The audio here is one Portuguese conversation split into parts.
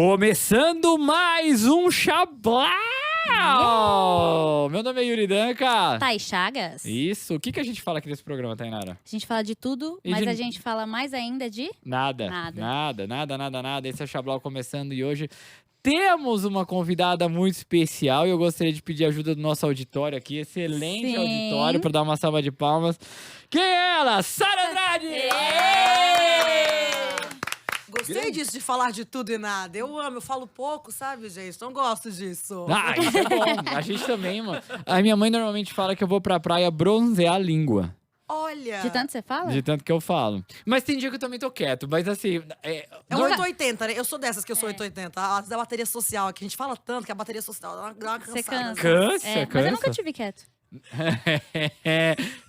Começando mais um Xablau! Meu nome é Yuri Danca. Thay Chagas. Isso. O que a gente fala aqui nesse programa, Tainara? A gente fala de tudo, E mas de- a gente fala mais ainda de... Nada. Nada. Nada. Esse é o Xablau começando e hoje temos uma convidada muito especial e eu gostaria de pedir ajuda do nosso auditório aqui. Excelente Sim. auditório, para dar uma salva de palmas. Quem é ela? Sara Andrade! Gostei disso de falar de tudo e nada. Eu amo, eu falo pouco, sabe, gente? Não gosto disso. Ah, isso é bom. A gente também, mano. A minha mãe normalmente fala que eu vou pra praia bronzear a língua. Olha. De tanto você fala? De tanto que eu falo. Mas tem dia que eu também tô quieto. Mas assim. É 880, né? Eu sou dessas que eu sou 880. A da bateria social, que a gente fala tanto que a bateria social dá uma Você cansada. cansa. Cansa, Mas cansa. eu nunca tive quieto.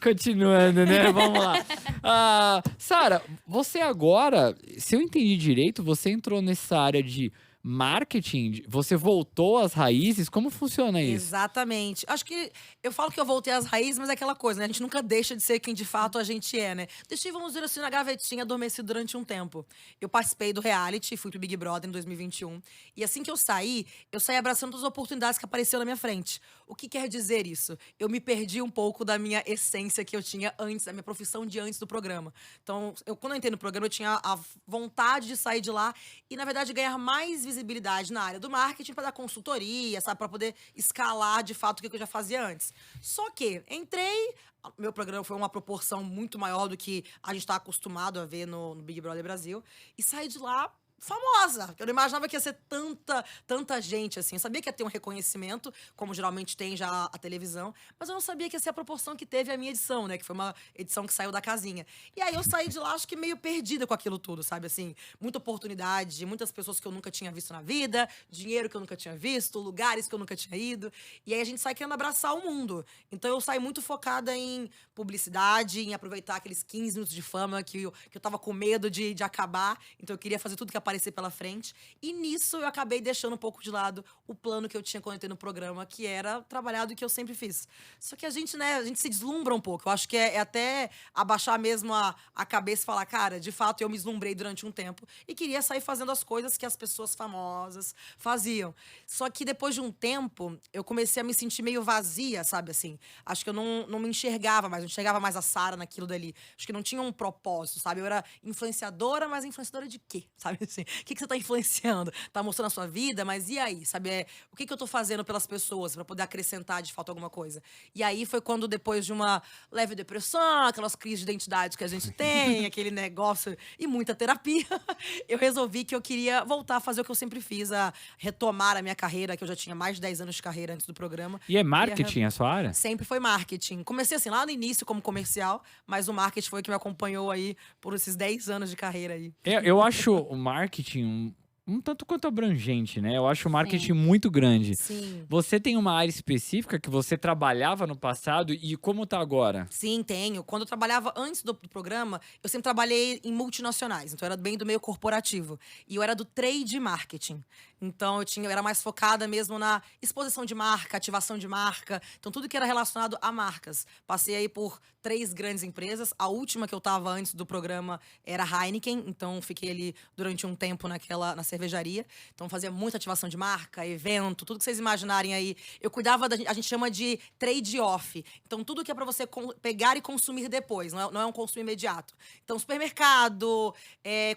Continuando, né? Vamos lá. Sara, você agora, se eu entendi direito, você entrou nessa área de marketing? Você voltou às raízes? Como funciona isso? Exatamente. Acho que eu falo que eu voltei às raízes, mas é aquela coisa, né? A gente nunca deixa de ser quem de fato a gente é, né? Deixei, vamos dizer assim, na gavetinha, adormecido durante um tempo. Eu participei do reality, fui pro Big Brother em 2021. E assim que eu saí abraçando todas as oportunidades que apareceram na minha frente. O que quer dizer isso? Eu me perdi um pouco da minha essência que eu tinha antes, da minha profissão de antes do programa. Então, quando eu entrei no programa, eu tinha a vontade de sair de lá e, na verdade, ganhar mais visibilidade na área do marketing para dar consultoria, sabe? Para poder escalar, de fato, o que eu já fazia antes. Só que entrei, meu programa foi uma proporção muito maior do que a gente está acostumado a ver no Big Brother Brasil. E saí de lá famosa. Eu não imaginava que ia ser tanta gente, assim. Eu sabia que ia ter um reconhecimento, como geralmente tem já a televisão, mas eu não sabia que ia ser a proporção que teve a minha edição, né? Que foi uma edição que saiu da casinha. E aí eu saí de lá, acho que meio perdida com aquilo tudo, sabe? Assim, muita oportunidade, muitas pessoas que eu nunca tinha visto na vida, dinheiro que eu nunca tinha visto, lugares que eu nunca tinha ido. E aí a gente sai querendo abraçar o mundo. Então eu saí muito focada em publicidade, em aproveitar aqueles 15 minutos de fama que eu tava com medo de acabar. Então eu queria fazer tudo que aparecer pela frente. E nisso eu acabei deixando um pouco de lado o plano que eu tinha quando eu entrei no programa, que era trabalhar do que eu sempre fiz. Só que a gente, né, a gente se deslumbra um pouco. Eu acho que é até abaixar mesmo a cabeça e falar, cara, de fato eu me deslumbrei durante um tempo e queria sair fazendo as coisas que as pessoas famosas faziam. Só que depois de um tempo, eu comecei a me sentir meio vazia, sabe, assim. Acho que eu não me enxergava mais, não enxergava mais a Sara naquilo dali. Acho que não tinha um propósito, sabe? Eu era influenciadora, mas influenciadora de quê? Sabe assim? O que você tá influenciando? Tá mostrando a sua vida, mas e aí? Sabe? O que eu tô fazendo pelas pessoas pra poder acrescentar de fato alguma coisa? E aí foi quando, depois de uma leve depressão, aquelas crises de identidade que a gente tem, aquele negócio e muita terapia, eu resolvi que eu queria voltar a fazer o que eu sempre fiz, a retomar a minha carreira, que eu já tinha mais de 10 anos de carreira antes do programa. E é marketing a sua área? Sempre foi marketing. Comecei assim lá no início como comercial, mas o marketing foi o que me acompanhou aí por esses 10 anos de carreira aí. Eu acho o marketing um tanto quanto abrangente, né? Eu acho o marketing Sim. muito grande. Sim. Você tem uma área específica que você trabalhava no passado e como tá agora? Sim, tenho. Quando eu trabalhava antes do programa, eu sempre trabalhei em multinacionais. Então, eu era bem do meio corporativo. E eu era do trade marketing. Então, eu era mais focada mesmo na exposição de marca, ativação de marca. Então, tudo que era relacionado a marcas. Passei aí por 3 grandes empresas. A última que eu estava antes do programa era a Heineken. Então, fiquei ali durante um tempo na cervejaria. Então, fazia muita ativação de marca, evento, tudo que vocês imaginarem aí. Eu cuidava a gente chama de trade-off. Então, tudo que é para você pegar e consumir depois. Não é um consumo imediato. Então, supermercado,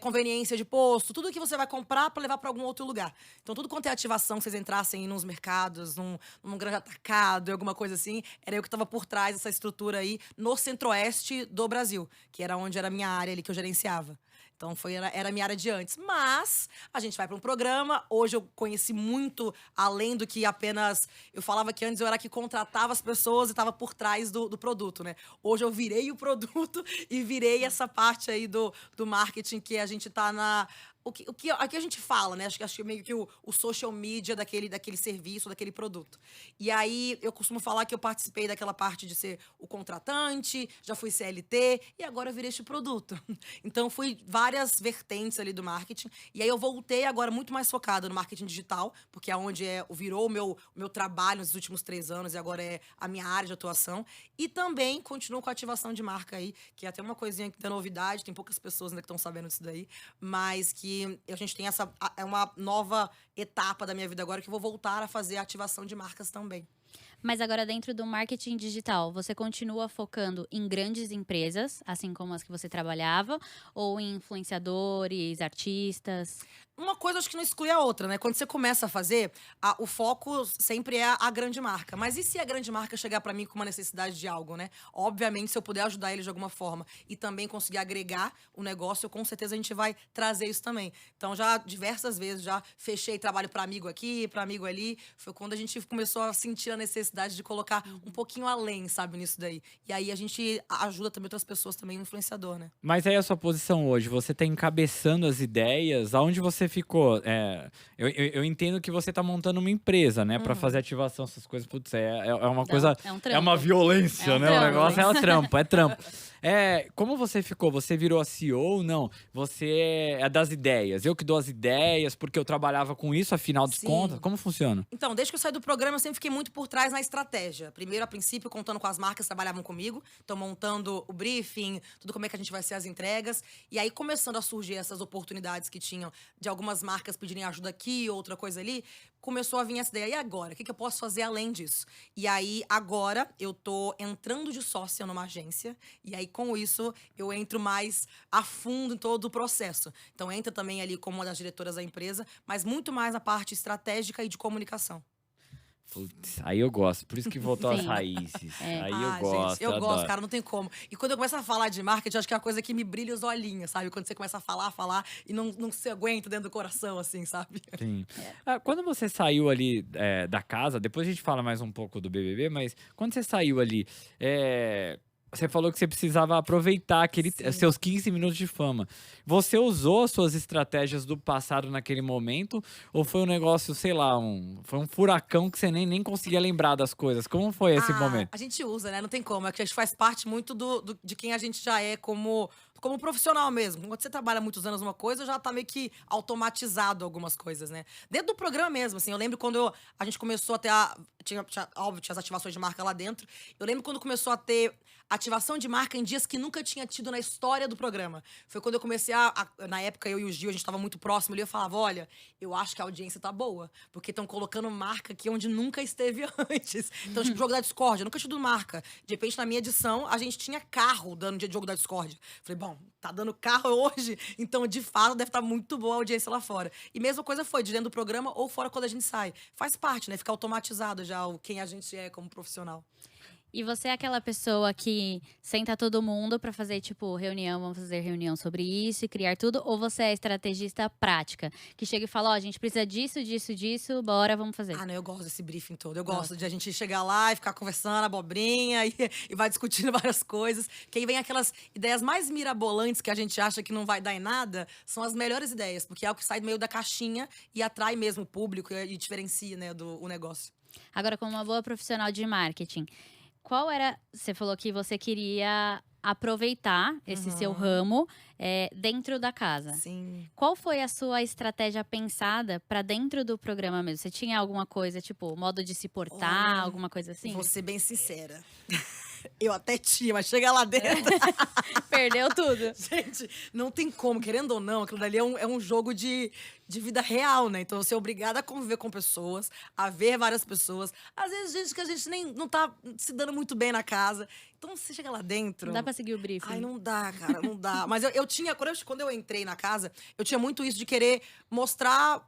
conveniência de posto, tudo que você vai comprar para levar para algum outro lugar. Então, tudo quanto é ativação, que vocês entrassem nos mercados, num grande atacado, alguma coisa assim, era eu que estava por trás dessa estrutura aí no centro-oeste do Brasil, que era onde era a minha área ali que eu gerenciava. Então, era a minha área de antes. Mas a gente vai para um programa. Hoje eu conheci muito além do que apenas... Eu falava que antes eu era que contratava as pessoas e estava por trás do produto, né? Hoje eu virei o produto e virei essa parte aí do marketing que a gente tá na... Aqui a gente fala, né? Acho que meio que o social media daquele serviço, daquele produto. E aí, eu costumo falar que eu participei daquela parte de ser o contratante, já fui CLT, e agora eu virei este produto. Então, fui várias vertentes ali do marketing. E aí, eu voltei agora muito mais focada no marketing digital, porque é onde virou o meu trabalho nos últimos 3 anos, e agora é a minha área de atuação. E também continuo com a ativação de marca aí, que é até uma coisinha que tem novidade, tem poucas pessoas ainda que estão sabendo disso daí, mas que que a gente tem é uma nova etapa da minha vida agora, que eu vou voltar a fazer ativação de marcas também. Mas agora, dentro do marketing digital, você continua focando em grandes empresas, assim como as que você trabalhava, ou em influenciadores, artistas? Uma coisa acho que não exclui a outra, né? Quando você começa a fazer, o foco sempre é a grande marca. Mas e se a grande marca chegar pra mim com uma necessidade de algo, né? Obviamente, se eu puder ajudar ele de alguma forma e também conseguir agregar o negócio, com certeza a gente vai trazer isso também. Então, já diversas vezes, já fechei trabalho pra amigo aqui, pra amigo ali. Foi quando a gente começou a sentir a necessidade de colocar um pouquinho além, sabe, nisso daí. E aí a gente ajuda também outras pessoas, também o influenciador, né? Mas aí a sua posição hoje, você tá encabeçando as ideias, aonde você ficou? Eu entendo que você tá montando uma empresa, né, pra fazer ativação, essas coisas, putz, é uma coisa, É um é trampo. uma violência, É um né, o trampo, negócio hein? é trampo, é trampo. Como você ficou? Você virou a CEO ou não? Você é das ideias, eu que dou as ideias, porque eu trabalhava com isso, afinal de Sim. contas, como funciona? Então, desde que eu saí do programa, eu sempre fiquei muito por trás na estratégia. Primeiro, a princípio, contando com as marcas que trabalhavam comigo. Então, montando o briefing, tudo como é que a gente vai ser as entregas. E aí, começando a surgir essas oportunidades que tinham de algumas marcas pedirem ajuda aqui, outra coisa ali, começou a vir essa ideia. E agora? O que eu posso fazer além disso? E aí, agora, eu tô entrando de sócia numa agência. E aí, com isso, eu entro mais a fundo em todo o processo. Então, entra também ali como uma das diretoras da empresa, mas muito mais na parte estratégica e de comunicação. Putz, aí eu gosto, por isso que voltou às Sim. raízes. É. Aí eu gosto, gente, eu gosto, adoro. cara, não tem como. E quando eu começo a falar de marketing, eu acho que é a coisa que me brilha os olhinhos, sabe? Quando você começa a falar e não se aguenta dentro do coração, assim, sabe? Sim. Quando você saiu ali da casa, depois a gente fala mais um pouco do BBB, mas quando você saiu ali, você falou que você precisava aproveitar Sim. seus 15 minutos de fama. Você usou as suas estratégias do passado naquele momento? Ou foi um negócio, sei lá, foi um furacão que você nem conseguia lembrar das coisas? Como foi esse momento? A gente usa, né? Não tem como. É que a gente faz parte muito de quem a gente já é como profissional mesmo. Quando você trabalha muitos anos numa coisa, já tá meio que automatizado algumas coisas, né? Dentro do programa mesmo, assim. Eu lembro quando a gente começou a ter óbvio, tinha as ativações de marca lá dentro. Eu lembro quando começou a ter ativação de marca em dias que nunca tinha tido na história do programa. Foi quando eu comecei na época, eu e o Gil, a gente tava muito próximo ali, eu falava, olha, eu acho que a audiência tá boa, porque estão colocando marca aqui onde nunca esteve antes. Então, tipo, jogo da Discord, eu nunca tinha tido marca. De repente, na minha edição, a gente tinha carro dando dia de jogo da Discord. Falei, bom, tá dando carro hoje, então, de fato, deve estar muito boa a audiência lá fora. E mesma coisa foi, de dentro do programa ou fora quando a gente sai. Faz parte, né? Fica automatizado já quem a gente é como profissional. E você é aquela pessoa que senta todo mundo pra fazer, tipo, reunião, vamos fazer reunião sobre isso e criar tudo? Ou você é estrategista prática, que chega e fala, ó, a gente precisa disso, disso, disso, bora, vamos fazer. Ah, não, eu gosto desse briefing todo. Eu gosto de a gente chegar lá e ficar conversando, abobrinha, e vai discutindo várias coisas. Que aí vem aquelas ideias mais mirabolantes que a gente acha que não vai dar em nada, são as melhores ideias, porque é o que sai meio da caixinha e atrai mesmo o público e diferencia, né, o negócio. Agora, como uma boa profissional de marketing, qual era… Você falou que você queria aproveitar esse seu ramo dentro da casa. Sim. Qual foi a sua estratégia pensada pra dentro do programa mesmo? Você tinha alguma coisa, tipo, modo de se portar, Olha, alguma coisa assim? Vou ser bem sincera. Eu até tinha, mas chega lá dentro. Perdeu tudo. Gente, não tem como, querendo ou não, aquilo dali é um jogo de vida real, né? Então você é obrigada a conviver com pessoas, a ver várias pessoas. Às vezes, gente que a gente nem não tá se dando muito bem na casa. Então você chega lá dentro. Não dá pra seguir o briefing. Ai, não dá, cara, não dá. Mas eu tinha, quando eu entrei na casa, eu tinha muito isso de querer mostrar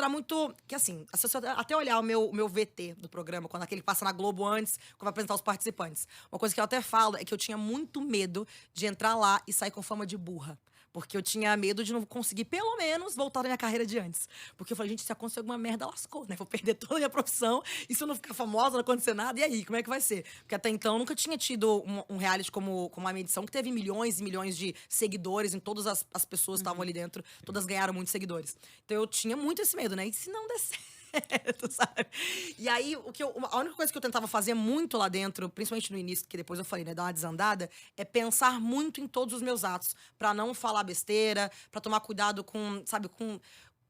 muito. Que assim, se você até olhar o meu VT do programa, quando aquele passa na Globo antes, quando vai apresentar os participantes. Uma coisa que eu até falo é que eu tinha muito medo de entrar lá e sair com fama de burra. Porque eu tinha medo de não conseguir, pelo menos, voltar na minha carreira de antes. Porque eu falei, gente, se acontecer alguma merda, lascou, né? Vou perder toda a minha profissão. E se eu não ficar famosa, não acontecer nada, e aí? Como é que vai ser? Porque até então, eu nunca tinha tido um reality como a minha edição, que teve milhões e milhões de seguidores em todas as pessoas que estavam ali dentro. Todas ganharam muitos seguidores. Então, eu tinha muito esse medo, né? E se não der certo, sabe? E aí, a única coisa que eu tentava fazer muito lá dentro, principalmente no início, que depois eu falei, né, dar uma desandada, é pensar muito em todos os meus atos, pra não falar besteira, pra tomar cuidado com, sabe, com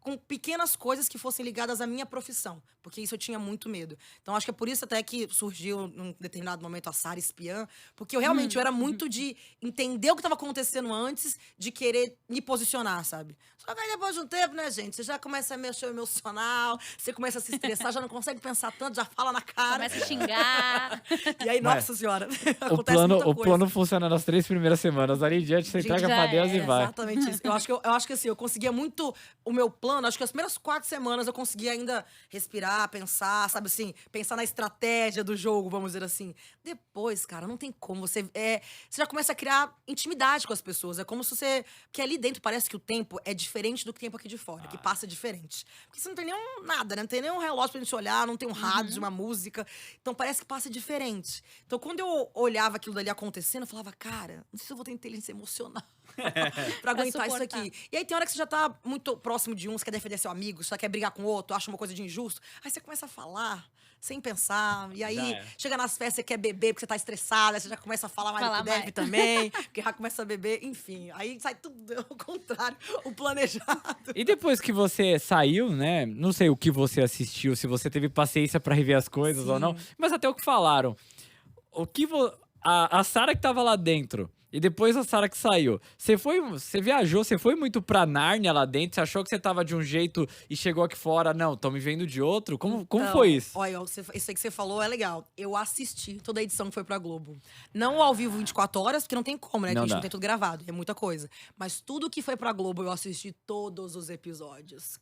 com pequenas coisas que fossem ligadas à minha profissão. Porque isso eu tinha muito medo. Então, acho que é por isso até que surgiu, num determinado momento, a Sara Espiã. Porque eu realmente eu era muito de entender o que estava acontecendo antes de querer me posicionar, sabe? Só que aí depois de um tempo, né, gente? Você já começa a mexer o emocional, você começa a se estressar, já não consegue pensar tanto, já fala na cara. Começa a xingar. E aí, Mas nossa senhora, O acontece plano, muita o coisa. plano funciona nas 3 primeiras semanas. Ali em diante, você Gente, entrega já pra Deus e era. vai. Exatamente isso. Eu acho que assim, eu conseguia muito o meu plano. Acho que as primeiras 4 semanas eu conseguia ainda respirar, pensar, sabe assim, pensar na estratégia do jogo, vamos dizer assim. Depois, cara, não tem como. Você já começa a criar intimidade com as pessoas. É como se você. Porque ali dentro parece que o tempo é diferente do tempo aqui de fora, que passa diferente. Porque você não tem nenhum nada, né? Não tem nenhum relógio pra gente olhar, não tem um rádio, uma música. Então parece que passa diferente. Então, quando eu olhava aquilo dali acontecendo, eu falava, cara, não sei se eu vou ter inteligência emocional pra aguentar isso suportar. aqui. E aí tem hora que você já tá muito próximo de um, você quer defender seu amigo, você quer brigar com o outro, acha uma coisa de injusto. Aí você começa a falar sem pensar. E aí Já é. chega nas festas, você quer beber porque você tá estressada, aí você já começa a falar mais do Falar que deve mais. também, porque já começa a beber, enfim. Aí sai tudo ao contrário, o planejado. E depois que você saiu, né? Não sei o que você assistiu, se você teve paciência pra rever as coisas ou não, mas até o que falaram. O que a Sara que tava lá dentro e depois a Sara que saiu. Você viajou, você foi muito pra Nárnia lá dentro, você achou que você tava de um jeito e chegou aqui fora, não, tô me vendo de outro? Como Então, foi isso? Olha, isso aí que você falou é legal. Eu assisti toda a edição que foi pra Globo. Não ao vivo 24 horas, porque não tem como, né? Não A gente dá. não tem tudo gravado, é muita coisa. Mas tudo que foi pra Globo, eu assisti todos os episódios.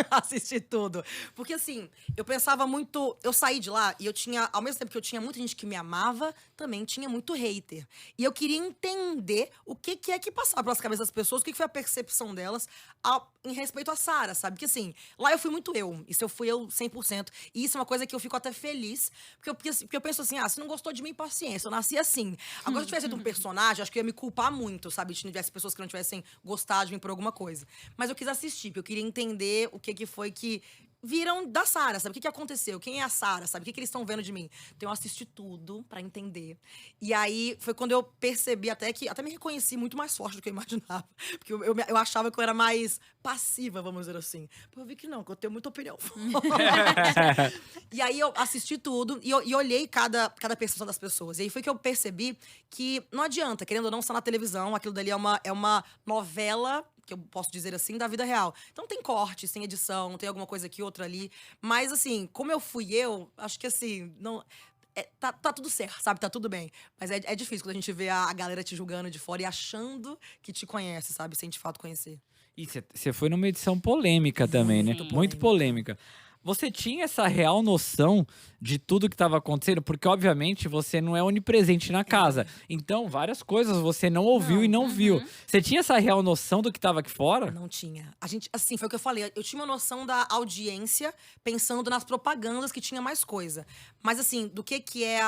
Assisti tudo. Porque assim, eu pensava muito. Eu saí de lá e eu tinha, ao mesmo tempo que eu tinha muita gente que me amava, também tinha muito hater. E eu queria entender o que é que passava pelas cabeças das pessoas, o que foi a percepção delas em respeito a Sara, sabe? Porque assim, lá eu fui muito eu. Isso eu fui eu 100%. E isso é uma coisa que eu fico até feliz. Porque eu penso assim, se não gostou de mim, paciência. Eu nasci assim. Agora, se eu tivesse sido um personagem, acho que eu ia me culpar muito, sabe? Se não tivesse pessoas que não tivessem gostado de mim por alguma coisa. Mas eu quis assistir, porque eu queria entender o que foi que viram da Sara, sabe? O que aconteceu? Quem é a Sara, sabe? O que eles estão vendo de mim? Então eu assisti tudo pra entender. E aí foi quando eu percebi até me reconheci muito mais forte do que eu imaginava. Porque eu achava que eu era mais passiva, vamos dizer assim. Pô, eu vi que não, que eu tenho muita opinião forte. E aí eu assisti tudo e olhei cada percepção das pessoas. E aí foi que eu percebi que não adianta, querendo ou não, estar na televisão, aquilo dali é uma novela, que eu posso dizer assim, da vida real. Então tem cortes, tem edição, tem alguma coisa aqui, outra ali. Mas assim, como eu fui eu, acho que assim, não. Tá tudo certo, sabe? Tá tudo bem. Mas é difícil quando a gente vê a galera te julgando de fora e achando que te conhece, sabe? Sem de fato conhecer. E você foi numa edição polêmica também, né? Muito Muito polêmica. Você tinha essa real noção de tudo que estava acontecendo? Porque, obviamente, você não é onipresente na casa. Então, várias coisas você não ouviu e não viu. Você tinha essa real noção do que estava aqui fora? Não tinha. A gente, assim, foi o que eu falei. Eu tinha uma noção da audiência pensando nas propagandas que tinha mais coisa. Mas, assim, do que é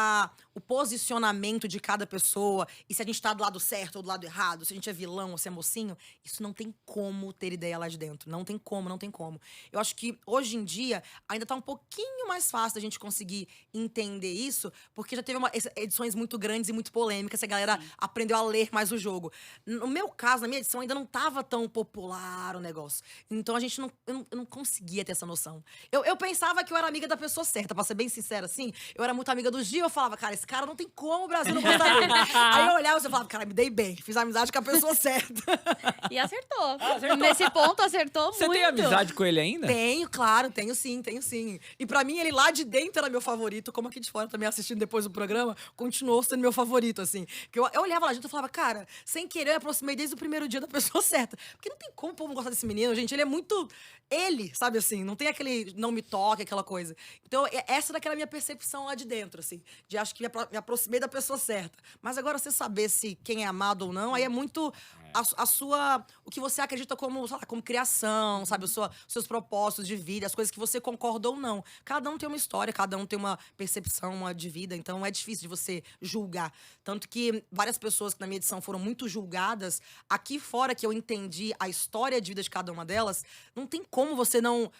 o posicionamento de cada pessoa e se a gente tá do lado certo ou do lado errado, se a gente é vilão ou se é mocinho, isso não tem como ter ideia lá de dentro. Não tem como, não tem como. Eu acho que, hoje em dia, ainda tá um pouquinho mais fácil da gente conseguir entender isso, porque já teve edições muito grandes e muito polêmicas, a galera aprendeu a ler mais o jogo. No meu caso, na minha edição, ainda não tava tão popular o negócio. Então a gente eu não conseguia ter essa noção. Eu pensava que eu era amiga da pessoa certa, pra ser bem sincera, assim. Eu era muito amiga do Gil, eu falava, cara, esse cara não tem como o Brasil não gostar dele. Aí eu olhava e eu falava, cara, me dei bem, fiz amizade com a pessoa certa. E acertou. Nesse ponto, acertou Você muito. tem amizade com ele ainda? Tenho, claro, tenho sim. E pra mim, ele lá de dentro era meu favorito, como aqui de fora também assistindo depois do programa, continuou sendo meu favorito, assim. Porque eu olhava lá dentro e falava, cara, sem querer, eu aproximei desde o primeiro dia da pessoa certa. Porque não tem como o povo não gostar desse menino, gente. Ele é muito ele, sabe assim? Não tem aquele não me toque, aquela coisa. Então, essa daquela minha percepção lá de dentro, assim. De acho que me aproximei da pessoa certa. Mas agora, você saber se quem é amado ou não, aí é muito o que você acredita como, sei lá, como criação, sabe? Os seus propósitos de vida, as coisas que você concorda ou não. Cada um tem uma história, cada um tem uma percepção de vida, então é difícil de você julgar. Tanto que várias pessoas que na minha edição foram muito julgadas, aqui fora que eu entendi a história de vida de cada uma delas, não tem como você não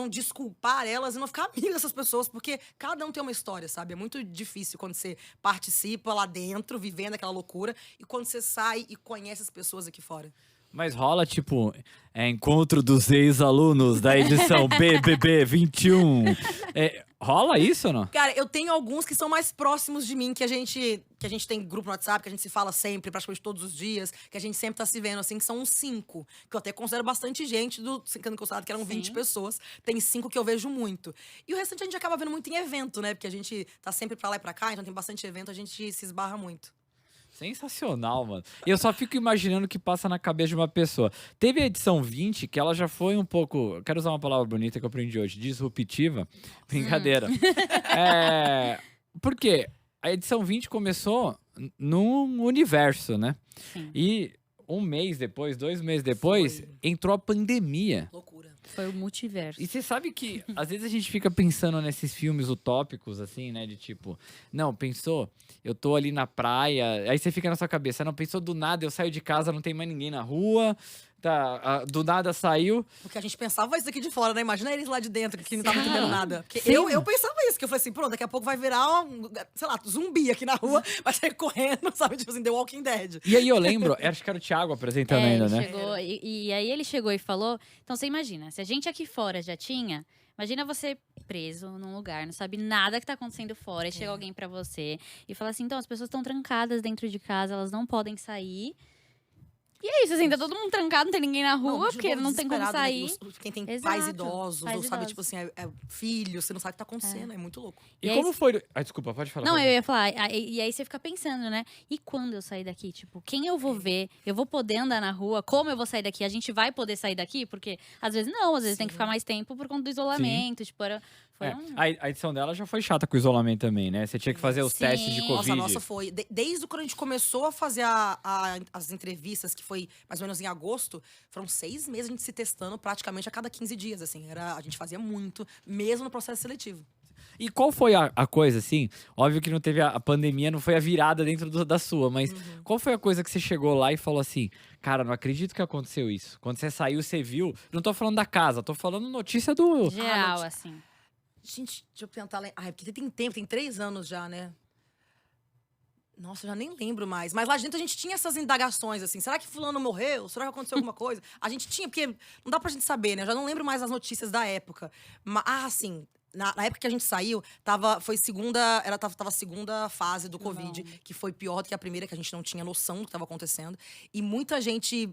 desculpar elas e não ficar amigo dessas pessoas, porque cada um tem uma história, sabe? É muito difícil quando você participa lá dentro, vivendo aquela loucura, e quando você sai e conhece as pessoas aqui fora. Mas rola, tipo, encontro dos ex-alunos da edição BBB 21. Rola isso ou não? Cara, eu tenho alguns que são mais próximos de mim, que a gente tem grupo no WhatsApp, que a gente se fala sempre, praticamente todos os dias, que a gente sempre tá se vendo, assim, que são uns 5. Que eu até considero bastante gente, sendo considerado que eram 20 Sim. pessoas. Tem 5 que eu vejo muito. E o restante a gente acaba vendo muito em evento, né? Porque a gente tá sempre pra lá e pra cá, então tem bastante evento, a gente se esbarra muito. Sensacional, mano. Eu só fico imaginando o que passa na cabeça de uma pessoa. Teve a edição 20, que ela já foi um pouco. Eu quero usar uma palavra bonita que eu aprendi hoje: disruptiva. Brincadeira. Porque a edição 20 começou num universo, né? Sim. E 1 mês depois, 2 meses depois, entrou a pandemia. Loucura. Foi o multiverso. E você sabe que, às vezes, a gente fica pensando nesses filmes utópicos, assim, né? De tipo, não, pensou, eu tô ali na praia, aí você fica na sua cabeça, não, pensou do nada, eu saio de casa, não tem mais ninguém na rua, tá, do nada saiu. Porque a gente pensava isso daqui de fora, né? Imagina eles lá de dentro, que não tava entendendo nada. Porque Sim. eu pensava isso, que eu falei assim, pronto, daqui a pouco vai virar sei lá, zumbi aqui na rua, vai sair correndo, sabe? Tipo assim, The Walking Dead. E aí eu lembro, acho que era o Thiago apresentando ainda, ele né? chegou, e aí ele chegou e falou… Então você imagina, se a gente aqui fora já tinha… Imagina você preso num lugar, não sabe nada que tá acontecendo fora. E chega alguém pra você e fala assim, então as pessoas estão trancadas dentro de casa, elas não podem sair. E é isso, assim, tá todo mundo trancado, não tem ninguém na rua, Não, porque não tem como desesperado, né? sair. Quem tem Exato, pais idosos, pais ou sabe, idosos. tipo assim, filho, você não sabe o que tá acontecendo, é muito louco. E E aí como foi. Ah, desculpa, pode falar. Não, pode eu ia falar, e aí você fica pensando, né? E quando eu sair daqui? Tipo, quem eu vou ver? Eu vou poder andar na rua? Como eu vou sair daqui? A gente vai poder sair daqui? Porque às vezes não, às vezes tem que ficar mais tempo por conta do isolamento. Tipo, foi É, um… a edição dela já foi chata com o isolamento também, né? Você tinha que fazer os Sim. testes de Covid. Nossa, foi. Desde quando a gente começou a fazer as entrevistas, que foi mais ou menos em agosto, foram 6 meses a gente se testando praticamente a cada 15 dias, assim. A gente fazia muito, mesmo no processo seletivo. E qual foi a coisa, assim? Óbvio que não teve a pandemia, não foi a virada dentro da sua, mas qual foi a coisa que você chegou lá e falou assim, cara, não acredito que aconteceu isso. Quando você saiu, você viu. Não tô falando da casa, tô falando notícia do. Geral, assim. Gente, deixa eu tentar lembrar. Ai, porque tem tempo, tem 3 anos já, né? Nossa, eu já nem lembro mais. Mas lá dentro a gente tinha essas indagações, assim. Será que fulano morreu? Será que aconteceu alguma coisa? A gente tinha, porque não dá pra gente saber, né? Eu já não lembro mais as notícias da época. Sim. Na época que a gente saiu, tava a segunda fase do Covid, que foi pior do que a primeira, que a gente não tinha noção do que estava acontecendo. E muita gente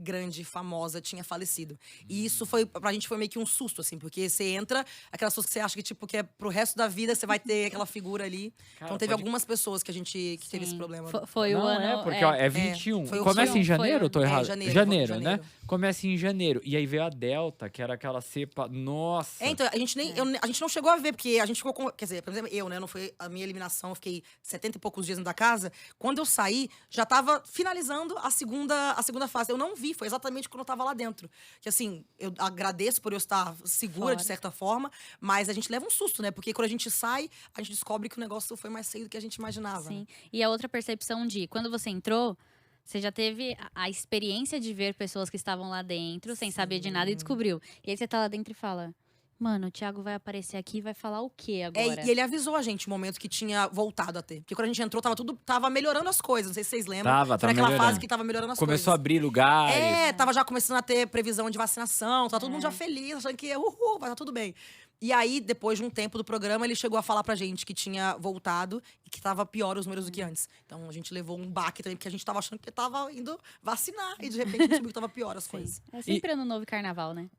grande, famosa, tinha falecido. E isso pra gente foi meio que um susto, assim, porque você entra, aquelas pessoas que você acha que, tipo, que é pro resto da vida, você vai ter aquela figura ali. Cara, então teve algumas pessoas que teve esse Sim. problema. Foi o Não, ano… porque ó, é 21. foi o Começa em 21, janeiro, eu tô errado? janeiro, né? janeiro. Começa em janeiro. E aí veio a Delta, que era aquela cepa. Nossa! Então, a gente a gente não chegou a ver, porque a gente ficou com. Quer dizer, por exemplo, eu, né? Não foi a minha eliminação, eu fiquei 70 e poucos dias dentro da casa. Quando eu saí, já tava finalizando a segunda fase. Eu não vi, foi exatamente quando eu tava lá dentro. Que assim, eu agradeço por eu estar segura, de certa forma, mas a gente leva um susto, né? Porque quando a gente sai, a gente descobre que o negócio foi mais cedo do que a gente imaginava. Sim. E a outra percepção de quando você entrou, você já teve a experiência de ver pessoas que estavam lá dentro, sem saber de nada, e descobriu. E aí você tá lá dentro e fala… Mano, o Thiago vai aparecer aqui e vai falar o quê agora? E ele avisou a gente no momento que tinha voltado a ter. Porque quando a gente entrou, tava melhorando as coisas. Não sei se vocês lembram. Tava foi naquela melhorando. fase que tava melhorando as Começou a coisas. abrir lugares. Tava já começando a ter previsão de vacinação, tava todo mundo já feliz, achando que vai estar tudo bem. E aí, depois de um tempo do programa, ele chegou a falar pra gente que tinha voltado e que tava pior os números do que antes. Então a gente levou um baque também, porque a gente tava achando que tava indo vacinar. E de repente a gente viu que tava pior as coisas. É sempre ano novo e carnaval, né?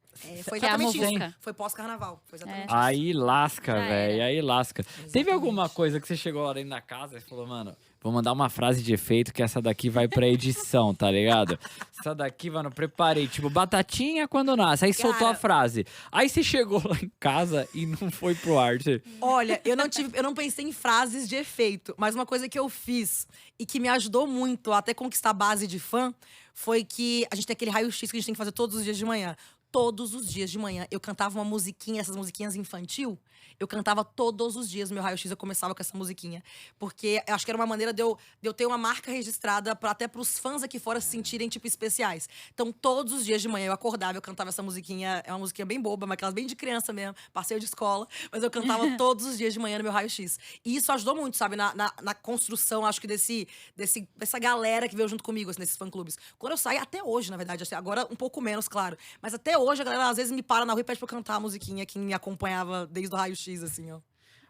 Foi Que é a exatamente isso. muvuca. Foi pós-carnaval. Foi exatamente isso. Aí lasca, Já velho. era. Aí lasca. Teve alguma coisa que você chegou lá dentro da casa e falou, mano, vou mandar uma frase de efeito que essa daqui vai pra edição, tá ligado? Essa daqui, mano, preparei. Tipo, batatinha quando nasce. Aí soltou a frase. Aí você chegou lá em casa e não foi pro ar. Olha, eu não pensei em frases de efeito, mas uma coisa que eu fiz e que me ajudou muito a até conquistar a base de fã foi que a gente tem aquele raio-x que a gente tem que fazer todos os dias de manhã. todos os dias de manhã. Eu cantava uma musiquinha, essas musiquinhas infantil. Eu cantava todos os dias no meu raio-x, eu começava com essa musiquinha. Porque eu acho que era uma maneira de eu ter uma marca registrada até pros fãs aqui fora se sentirem, tipo, especiais. Então, todos os dias de manhã eu acordava, eu cantava essa musiquinha. É uma musiquinha bem boba, mas aquelas bem de criança mesmo, passeio de escola. Mas eu cantava todos os dias de manhã no meu raio-x. E isso ajudou muito, sabe, na construção, acho que dessa galera que veio junto comigo, assim, nesses fã-clubes. Quando eu saio, até hoje, na verdade, assim, agora um pouco menos, claro. Mas até hoje a galera às vezes me para na rua e pede pra eu cantar a musiquinha que me acompanhava desde o raio-x, assim, ó.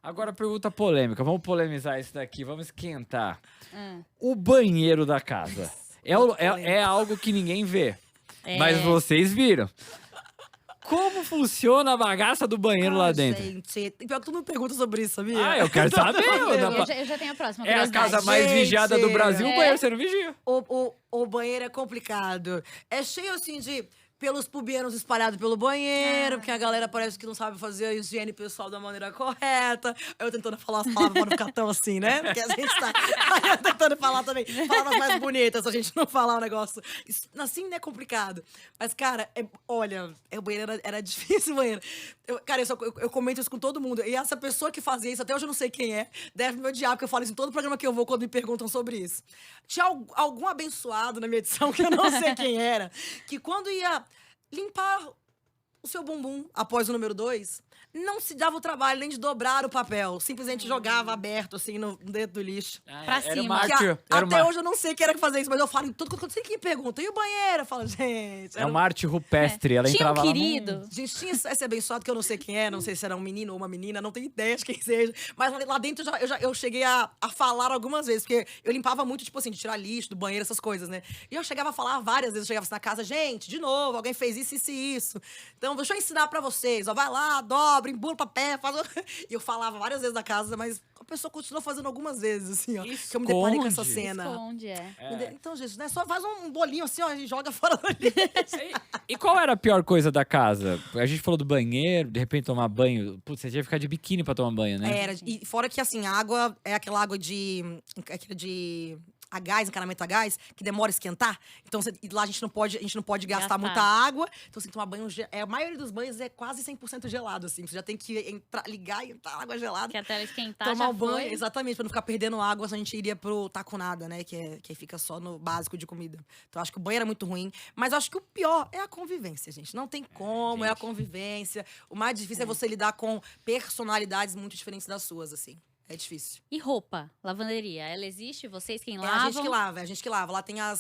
Agora, pergunta polêmica. Vamos polemizar isso daqui, vamos esquentar. O banheiro da casa. É algo que ninguém vê. Mas vocês viram. Como funciona a bagaça do banheiro lá dentro? Gente, pior que todo mundo pergunta sobre isso, sabia? Eu quero saber. Eu já tenho a próxima É a curiosidade. casa mais vigiada do Gente, Brasil, o banheiro você não vigia. O banheiro é complicado. É cheio, assim, de pelos pubianos espalhados pelo banheiro, porque a galera parece que não sabe fazer a higiene pessoal da maneira correta. Eu tentando falar as palavras pra não ficar tão assim, né? Porque a gente tá eu tentando falar também palavras mais bonitas, pra gente não falar um negócio. Isso, assim, é complicado. Mas, cara, olha, o banheiro era difícil, o banheiro. Cara, eu comento isso com todo mundo. E essa pessoa que fazia isso, até hoje eu não sei quem é, deve me odiar, porque eu falo isso em todo programa que eu vou quando me perguntam sobre isso. Tinha algum abençoado na minha edição, que eu não sei quem era, que quando ia limpar o seu bumbum após o número 2, não se dava o trabalho nem de dobrar o papel. Simplesmente jogava aberto, assim, dentro do lixo. Pra Era cima. uma Que arte, até hoje eu não sei quem era que fazia isso, mas eu falo em tudo. Quando sei quem pergunta, e o banheiro? Eu falo, gente... É uma arte rupestre. Ela Tinha entrava um lá. querido. Gente, tinha esse abençoado que eu não sei quem é, não sei se era um menino ou uma menina, não tenho ideia de quem seja. Mas lá dentro eu cheguei a falar algumas vezes, porque eu limpava muito, tipo assim, de tirar lixo do banheiro, essas coisas, né? E eu chegava a falar várias vezes, eu chegava assim na casa, gente, de novo, alguém fez isso, isso e isso. Então, deixa eu ensinar pra vocês, ó, vai lá, dobra, embula o papel, faz... E eu falava várias vezes na casa, mas a pessoa continuou fazendo algumas vezes, assim, ó. Que eu me deparei com essa cena. Esconde, Então, gente, né, só faz um bolinho assim, ó, e joga fora do lixo. E qual era a pior coisa da casa? A gente falou do banheiro, de repente tomar banho. Putz, você tinha que ficar de biquíni pra tomar banho, né? Era, e fora que, assim, a água é aquela água de a gás, encanamento a gás, que demora a esquentar. Então, lá a gente não pode gastar muita água. Então, você tem que tomar banho... a maioria dos banhos é quase 100% gelado, assim. Você já tem que ligar e entrar água gelada. Que até ela esquentar Tomar já o banho, foi. exatamente, pra não ficar perdendo água, se a gente iria pro taconada, né? Que fica só no básico de comida. Então, acho que o banho era muito ruim. Mas acho que o pior é a convivência, gente. Não tem como, é a convivência. O mais difícil é você lidar com personalidades muito diferentes das suas, assim. É difícil. E roupa? Lavanderia, ela existe? Vocês quem É lavam? a gente que lava. Lá tem a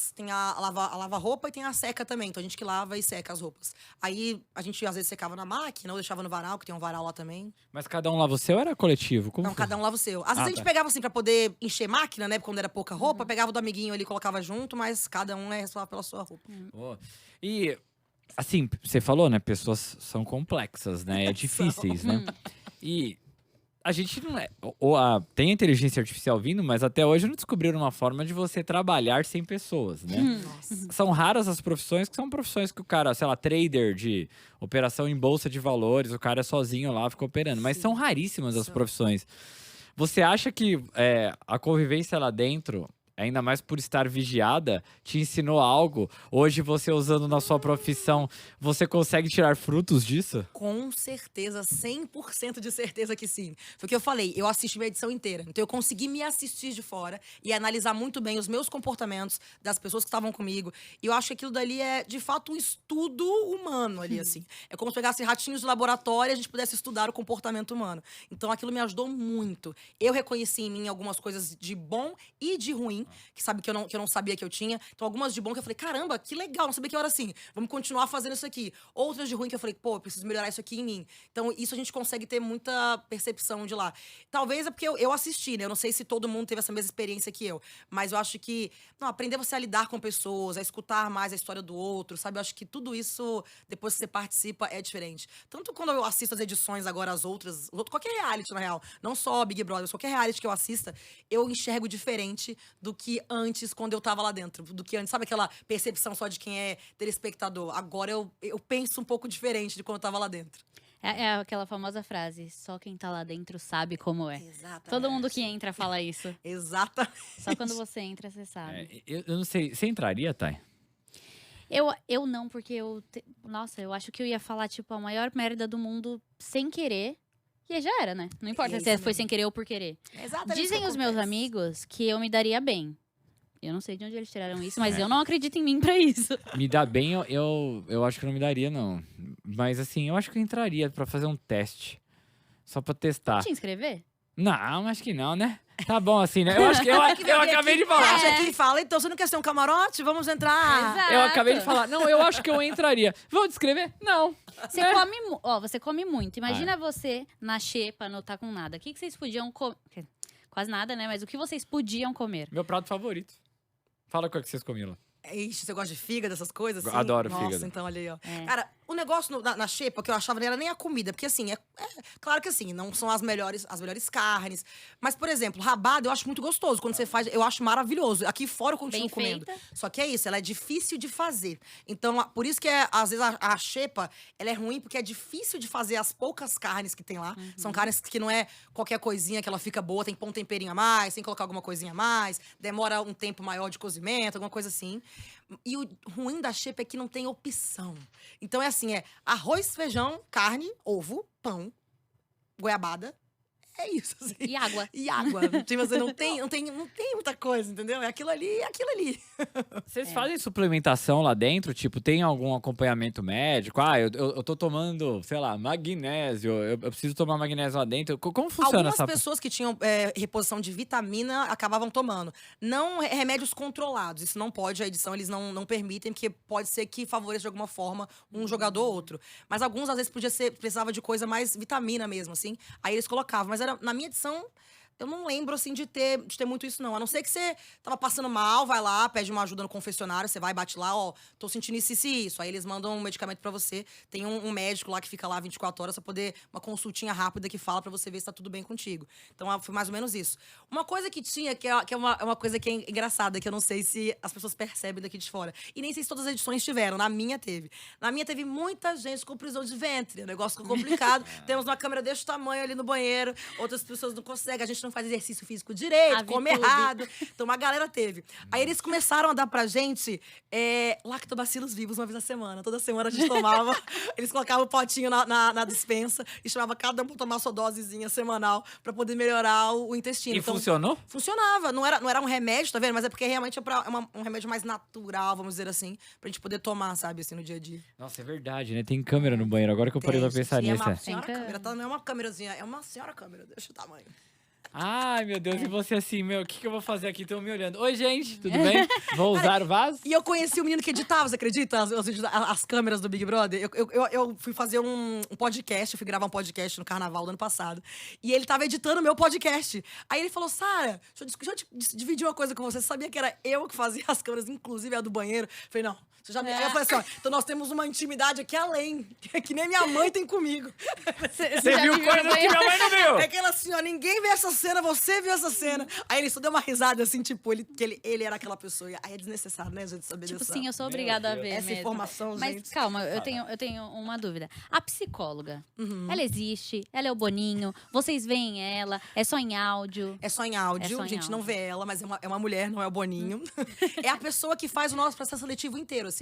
lava-roupa e tem a seca também. Então a gente que lava e seca as roupas. Aí a gente às vezes secava na máquina ou deixava no varal, que tem um varal lá também. Mas cada um lava o seu ou era coletivo? Como Não, foi? cada um lava o seu. Às vezes a gente pegava assim pra poder encher máquina, né? Quando era pouca roupa, pegava do amiguinho ali e colocava junto, mas cada um é responsável pela sua roupa. Oh. E, assim, você falou, né? Pessoas são complexas, né? É difíceis, né? E a gente não é... tem a inteligência artificial vindo, mas até hoje não descobriram uma forma de você trabalhar sem pessoas, né? Nossa. São raras as profissões que são profissões que o cara, sei lá, trader de operação em bolsa de valores, o cara é sozinho lá, fica operando. Mas são raríssimas as profissões. Você acha que a convivência lá dentro, ainda mais por estar vigiada, te ensinou algo? Hoje, você usando na sua profissão, você consegue tirar frutos disso? Com certeza, 100% de certeza que sim. Foi o que eu falei, eu assisti minha edição inteira. Então eu consegui me assistir de fora e analisar muito bem os meus comportamentos das pessoas que estavam comigo. E eu acho que aquilo dali é, de fato, um estudo humano ali, assim. É como se pegasse ratinhos de laboratório e a gente pudesse estudar o comportamento humano. Então aquilo me ajudou muito. Eu reconheci em mim algumas coisas de bom e de ruim, que eu não sabia que eu tinha. Então, algumas de bom que eu falei, caramba, que legal, não sabia que eu era assim. Vamos continuar fazendo isso aqui. Outras de ruim que eu falei, pô, eu preciso melhorar isso aqui em mim. Então, isso a gente consegue ter muita percepção de lá. Talvez é porque eu assisti, né? Eu não sei se todo mundo teve essa mesma experiência que eu. Mas eu acho que, aprender você a lidar com pessoas, a escutar mais a história do outro, sabe? Eu acho que tudo isso, depois que você participa, é diferente. Tanto quando eu assisto as edições agora, as outras, qualquer reality, na real. Não só Big Brother, mas qualquer reality que eu assista, eu enxergo diferente do que antes, quando eu tava lá dentro. Do que antes, sabe aquela percepção só de quem é telespectador? Agora eu penso um pouco diferente de quando eu tava lá dentro. É aquela famosa frase, só quem tá lá dentro sabe como é. Exatamente. Todo mundo que entra fala isso. Exatamente. Só quando você entra, você sabe. Eu não sei, você entraria, Thay? Eu não, porque nossa, eu acho que eu ia falar, tipo, a maior merda do mundo sem querer. E aí já era, né? Não importa É se isso foi mesmo. sem querer ou por querer. É exatamente Dizem isso que os meus acontece. amigos que eu me daria bem. Eu não sei de onde eles tiraram isso, mas eu não acredito em mim pra isso. Me dá bem, eu acho que não me daria, não. Mas assim, eu acho que eu entraria pra fazer um teste. Só pra testar. Te inscrever? Não, acho que não, né? Tá bom assim, né? Eu acho que eu acabei de falar. Acha aqui e fala, então você não quer ser um camarote? Vamos entrar. Exato. Eu acabei de falar. Não, eu acho que eu entraria. Vou descrever? Não. Você É. come, você come muito. Imagina você na xepa, não tá com nada. O que vocês podiam comer? Quase nada, né? Mas o que vocês podiam comer? Meu prato favorito. Fala qual que vocês comiam lá. Ixi, você gosta de fígado, essas coisas? Assim? Adoro Nossa, fígado. então olha aí, ó. É. Cara, o negócio na xepa que eu achava não era nem a comida, porque assim, claro que assim, não são as melhores carnes. Mas, por exemplo, rabada eu acho muito gostoso. Quando você faz, eu acho maravilhoso. Aqui fora eu continuo Bem comendo. feita. Só que é isso, ela é difícil de fazer. Então, por isso que às vezes a xepa, ela é ruim, porque é difícil de fazer as poucas carnes que tem lá. São carnes que não é qualquer coisinha que ela fica boa, tem que pôr um temperinho a mais, tem que colocar alguma coisinha a mais, demora um tempo maior de cozimento, alguma coisa assim. E o ruim da xepa é que não tem opção. Então é assim, é arroz, feijão, carne, ovo, pão, goiabada. É isso, assim. E água. E água. Tipo, você não tem muita coisa, entendeu? É aquilo ali, é aquilo ali. Vocês fazem suplementação lá dentro? Tipo, tem algum acompanhamento médico? Ah, eu tô tomando, sei lá, magnésio. Eu preciso tomar magnésio lá dentro. Como funciona Algumas essa... pessoas que tinham reposição de vitamina acabavam tomando. Não remédios controlados. Isso não pode, a edição eles não permitem, porque pode ser que favoreça de alguma forma um jogador ou outro. Mas alguns, às vezes, precisava de coisa mais vitamina mesmo, assim. Aí eles colocavam. Mas na minha edição, eu não lembro, assim, de ter muito isso, não. A não ser que você tava passando mal, vai lá, pede uma ajuda no confessionário, você vai, bate lá, ó, tô sentindo isso e isso. Aí eles mandam um medicamento pra você. Tem um médico lá que fica lá 24 horas pra poder, uma consultinha rápida que fala pra você ver se tá tudo bem contigo. Então, foi mais ou menos isso. Uma coisa que tinha, que é uma coisa que é engraçada, que eu não sei se as pessoas percebem daqui de fora. E nem sei se todas as edições tiveram. Na minha teve. Na minha teve muita gente com prisão de ventre. O negócio ficou complicado. Temos uma câmera desse tamanho ali no banheiro. Outras pessoas não conseguem. A gente não faz exercício físico direito, A come VTube. errado. Então, uma galera teve. Aí eles começaram a dar pra gente lactobacilos vivos uma vez na semana. Toda semana a gente tomava. Eles colocavam o potinho na dispensa e chamava cada um pra tomar sua dosezinha semanal pra poder melhorar o intestino. E Então, funcionou? funcionava. Não era um remédio, tá vendo? Mas é porque realmente um remédio mais natural, vamos dizer assim, pra gente poder tomar, sabe, assim, no dia a dia. Nossa, é verdade, né? Tem câmera no banheiro. Agora que eu parei pra Tem, pensar gente, nisso. É uma é. senhora Tem câmera, tá? Não é uma câmerazinha, é uma senhora câmera. Deixa o tamanho. Ai, meu Deus, e você assim, meu, o que eu vou fazer aqui? Estão me olhando. Oi, gente, tudo bem? Vou usar o vaso? E eu conheci o menino que editava, você acredita? As câmeras do Big Brother. Eu fui fazer um podcast, eu fui gravar um podcast no carnaval do ano passado. E ele tava editando o meu podcast. Aí ele falou, Sara, deixa eu dividir uma coisa com você. Você sabia que era eu que fazia as câmeras, inclusive a do banheiro? Eu falei, não. Você já me... Aí eu falei assim, ó, então nós temos uma intimidade aqui além, que nem minha mãe tem comigo. Você viu coisas que minha mãe não viu? É aquela assim, ó, ninguém vê essa cena, você viu essa cena. Aí ele só deu uma risada, assim, tipo, que ele era aquela pessoa. Aí é desnecessário, né, gente, saber Tipo, dessa, sim, eu sou obrigada a ver essa mesmo. informação, Mas gente. calma, eu tenho uma dúvida. A psicóloga, Uhum. ela existe? Ela é o Boninho? Vocês veem ela? É só em áudio? É só em áudio, É só a em gente não áudio. vê ela, mas é uma mulher, não é o Boninho. É a pessoa que faz o nosso processo seletivo inteiro, assim.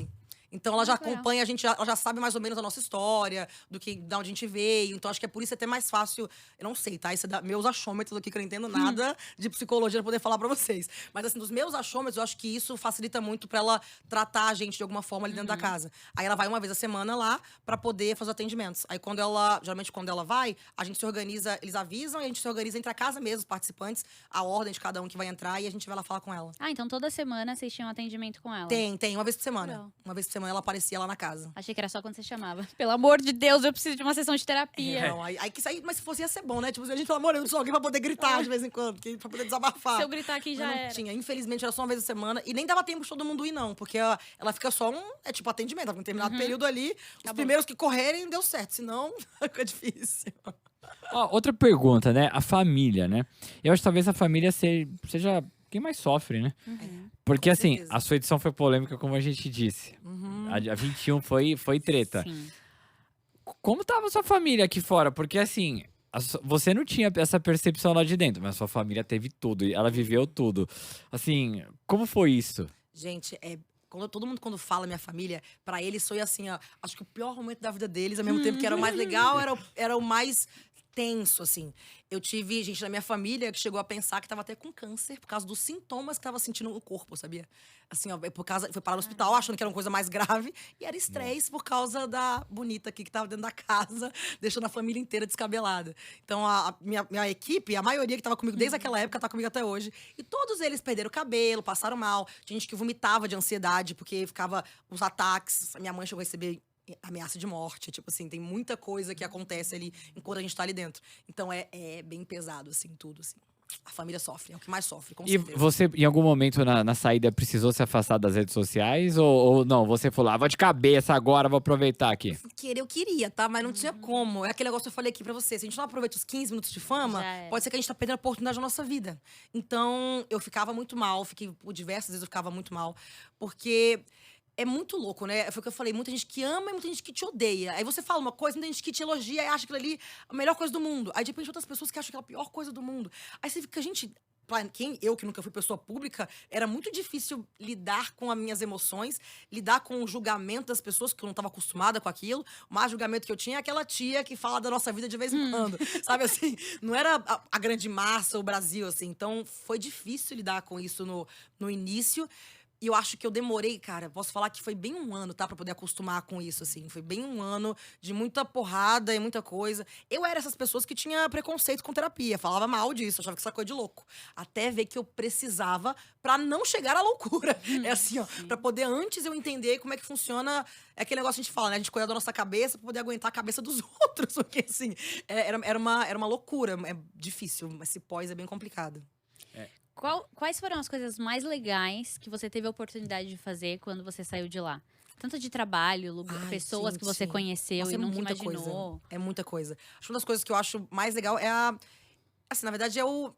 Então ela já que legal. acompanha, ela já sabe mais ou menos a nossa história, da onde a gente veio. Então acho que é por isso até mais fácil. Eu não sei, tá? Isso é meus achômetros aqui, que eu não entendo nada de psicologia pra poder falar pra vocês. Mas assim, dos meus achômetros, eu acho que isso facilita muito pra ela tratar a gente de alguma forma ali dentro da casa. Aí ela vai uma vez a semana lá pra poder fazer atendimentos. Aí geralmente quando ela vai, a gente se organiza, eles avisam e a gente se organiza entre a casa mesmo, os participantes, a ordem de cada um que vai entrar e a gente vai lá falar com ela. Ah, então toda semana vocês tinham atendimento com ela? Tem, uma vez por semana. Legal. Uma vez por semana ela aparecia lá na casa. Achei que era só quando você chamava. Pelo amor de Deus, eu preciso de uma sessão de terapia. Não, aí que sair, mas se fosse ia ser bom, né? Tipo, a gente, pelo amor de Deus, só alguém pra poder gritar de vez em quando, pra poder desabafar. Se eu gritar aqui Mas já não era. tinha. Infelizmente, era só uma vez a semana. E nem dava tempo de todo mundo ir, não. Porque ela fica só tipo atendimento. Ela fica um determinado período ali. Os primeiros que correrem, deu certo. Senão, fica difícil. Ó, outra pergunta, né? A família, né? Eu acho que talvez a família seja quem mais sofre, né? Porque, Com assim, certeza. a sua edição foi polêmica, como a gente disse. A 21 foi treta. Sim. Como tava a sua família aqui fora? Porque, assim, você não tinha essa percepção lá de dentro, mas a sua família teve tudo. E ela viveu tudo. Assim, como foi isso? Gente, Todo mundo, quando fala minha família, pra eles foi assim, ó, acho que o pior momento da vida deles, ao mesmo tempo que era o mais legal, era o mais tenso, assim. Eu tive gente da minha família que chegou a pensar que tava até com câncer por causa dos sintomas que tava sentindo no corpo, sabia? Assim, ó, foi parar no hospital achando que era uma coisa mais grave e era estresse por causa da bonita aqui que tava dentro da casa, deixando a família inteira descabelada. Então, a minha equipe, a maioria que tava comigo desde aquela época, tá comigo até hoje. E todos eles perderam o cabelo, passaram mal. Tinha gente que vomitava de ansiedade porque ficava os ataques. A minha mãe chegou a receber ameaça de morte, tipo assim, tem muita coisa que acontece ali enquanto a gente tá ali dentro. Então é bem pesado, assim, tudo, assim. A família sofre, é o que mais sofre, com E certeza. você, em algum momento na saída, precisou se afastar das redes sociais? Ou não? Você falou, vou de cabeça agora, vou aproveitar aqui. Eu queria, tá? Mas não tinha como. É aquele negócio que eu falei aqui pra você. Se a gente não aproveita os 15 minutos de fama, Já era. pode ser que a gente tá perdendo a oportunidade da nossa vida. Então, eu ficava muito mal. Por diversas vezes eu ficava muito mal. Porque é muito louco, né? Foi o que eu falei. Muita gente que ama e muita gente que te odeia. Aí você fala uma coisa, muita gente que te elogia e acha aquilo ali a melhor coisa do mundo. Aí, de repente, outras pessoas que acham aquela a pior coisa do mundo. Aí você fica, gente... Eu, que nunca fui pessoa pública, era muito difícil lidar com as minhas emoções, lidar com o julgamento das pessoas, que eu não estava acostumada com aquilo. O mais julgamento que eu tinha é aquela tia que fala da nossa vida de vez em quando. Sabe assim? Não era a grande massa, o Brasil, assim. Então, foi difícil lidar com isso no início. E eu acho que eu demorei, cara, posso falar que foi bem um ano, tá? Pra poder acostumar com isso, assim. Foi bem um ano de muita porrada e muita coisa. Eu era essas pessoas que tinha preconceito com terapia, falava mal disso, achava que isso era coisa de louco. Até ver que eu precisava pra não chegar à loucura. É assim, ó, pra poder antes eu entender como é que funciona. É aquele negócio que a gente fala, né? A gente cuida da nossa cabeça pra poder aguentar a cabeça dos outros. Porque, assim, era uma loucura. É difícil, esse pós é bem complicado. Quais foram as coisas mais legais que você teve a oportunidade de fazer quando você saiu de lá? Tanto de trabalho, pessoas que você gente. conheceu Nossa, e nunca muita imaginou. coisa. É muita coisa. Acho que uma das coisas que eu acho mais legal é assim, na verdade, eu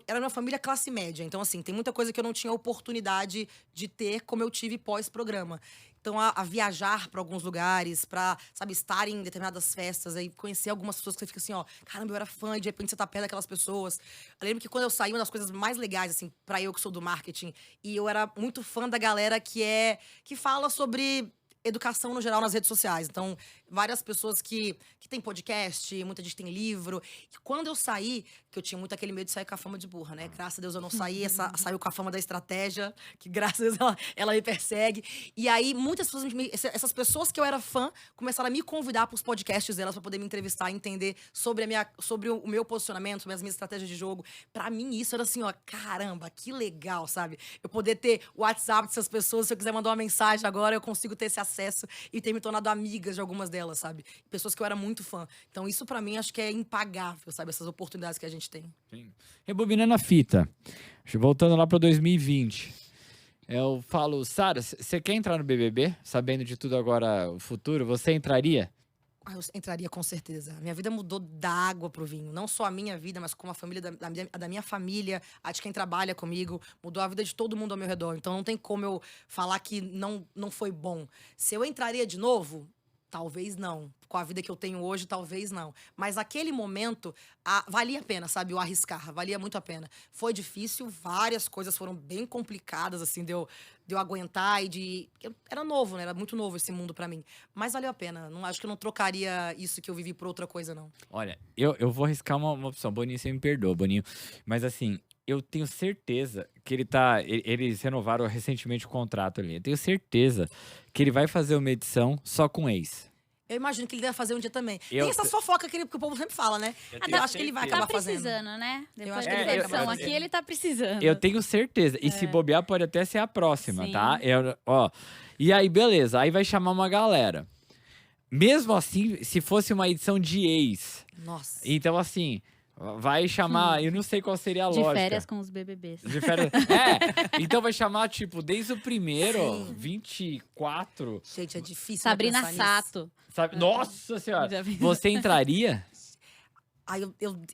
era uma família classe média. Então, assim, tem muita coisa que eu não tinha oportunidade de ter como eu tive pós-programa. Então, a viajar para alguns lugares, pra, sabe, estar em determinadas festas, aí conhecer algumas pessoas que você fica assim, ó, caramba, eu era fã, e de repente você tá perto daquelas pessoas. Eu lembro que quando eu saí, uma das coisas mais legais, assim, pra eu que sou do marketing, e eu era muito fã da galera que fala sobre educação no geral nas redes sociais. Então, várias pessoas que têm podcast, muita gente tem livro. E quando eu saí, que eu tinha muito aquele medo de sair com a fama de burra, né? Graças a Deus eu não saí, saiu com a fama da estratégia, que graças a Deus ela me persegue. E aí, muitas pessoas, essas pessoas que eu era fã, começaram a me convidar para os podcasts delas para poder me entrevistar e entender sobre o meu posicionamento, sobre as minhas estratégias de jogo. Pra mim, isso era assim, ó, caramba, que legal, sabe? Eu poder ter o WhatsApp dessas pessoas, se eu quiser mandar uma mensagem agora, eu consigo ter esse acesso e ter me tornado amigas de algumas delas, sabe? Pessoas que eu era muito fã. Então, isso pra mim, acho que é impagável, sabe? Essas oportunidades que a gente tem. Sim. Rebobinando a fita, voltando lá para 2020, eu falo, Sara, você quer entrar no BBB? Sabendo de tudo agora, o futuro, você entraria? Eu entraria com certeza. Minha vida mudou da água pro vinho. Não só a minha vida, mas como a família da minha família, a de quem trabalha comigo. Mudou a vida de todo mundo ao meu redor. Então não tem como eu falar que não foi bom. Se eu entraria de novo, talvez não. Com a vida que eu tenho hoje, talvez não. Mas aquele momento, valia a pena, sabe? O arriscar, valia muito a pena. Foi difícil, várias coisas foram bem complicadas, assim, de eu aguentar e eu era novo, né? Era muito novo esse mundo pra mim. Mas valeu a pena. Não, acho que eu não trocaria isso que eu vivi por outra coisa, não. Olha, eu vou arriscar uma opção. Boninho, você me perdoa, Boninho. Mas assim, eu tenho certeza que eles renovaram recentemente o contrato ali. Eu tenho certeza que ele vai fazer uma edição só com ex. Eu imagino que ele deve fazer um dia também. Eu Tem essas fofocas que o povo sempre fala, né? tenho Eu acho que ele vai certeza. acabar fazendo. Precisando, né? Depois acho da que ele vai edição acabar aqui, fazendo. ele tá precisando. Eu tenho certeza. E se bobear, pode até ser a próxima, Sim. tá? E aí, beleza. Aí vai chamar uma galera. Mesmo assim, se fosse uma edição de ex. Nossa. Então, assim, vai chamar... Eu não sei qual seria a De lógica. férias com os BBBs. De férias. Então vai chamar, tipo, desde o primeiro, Sim. 24. Gente, é difícil. Sabrina pensar nisso. Sato. Sabe? Nossa senhora! Já vi. Você entraria? Aí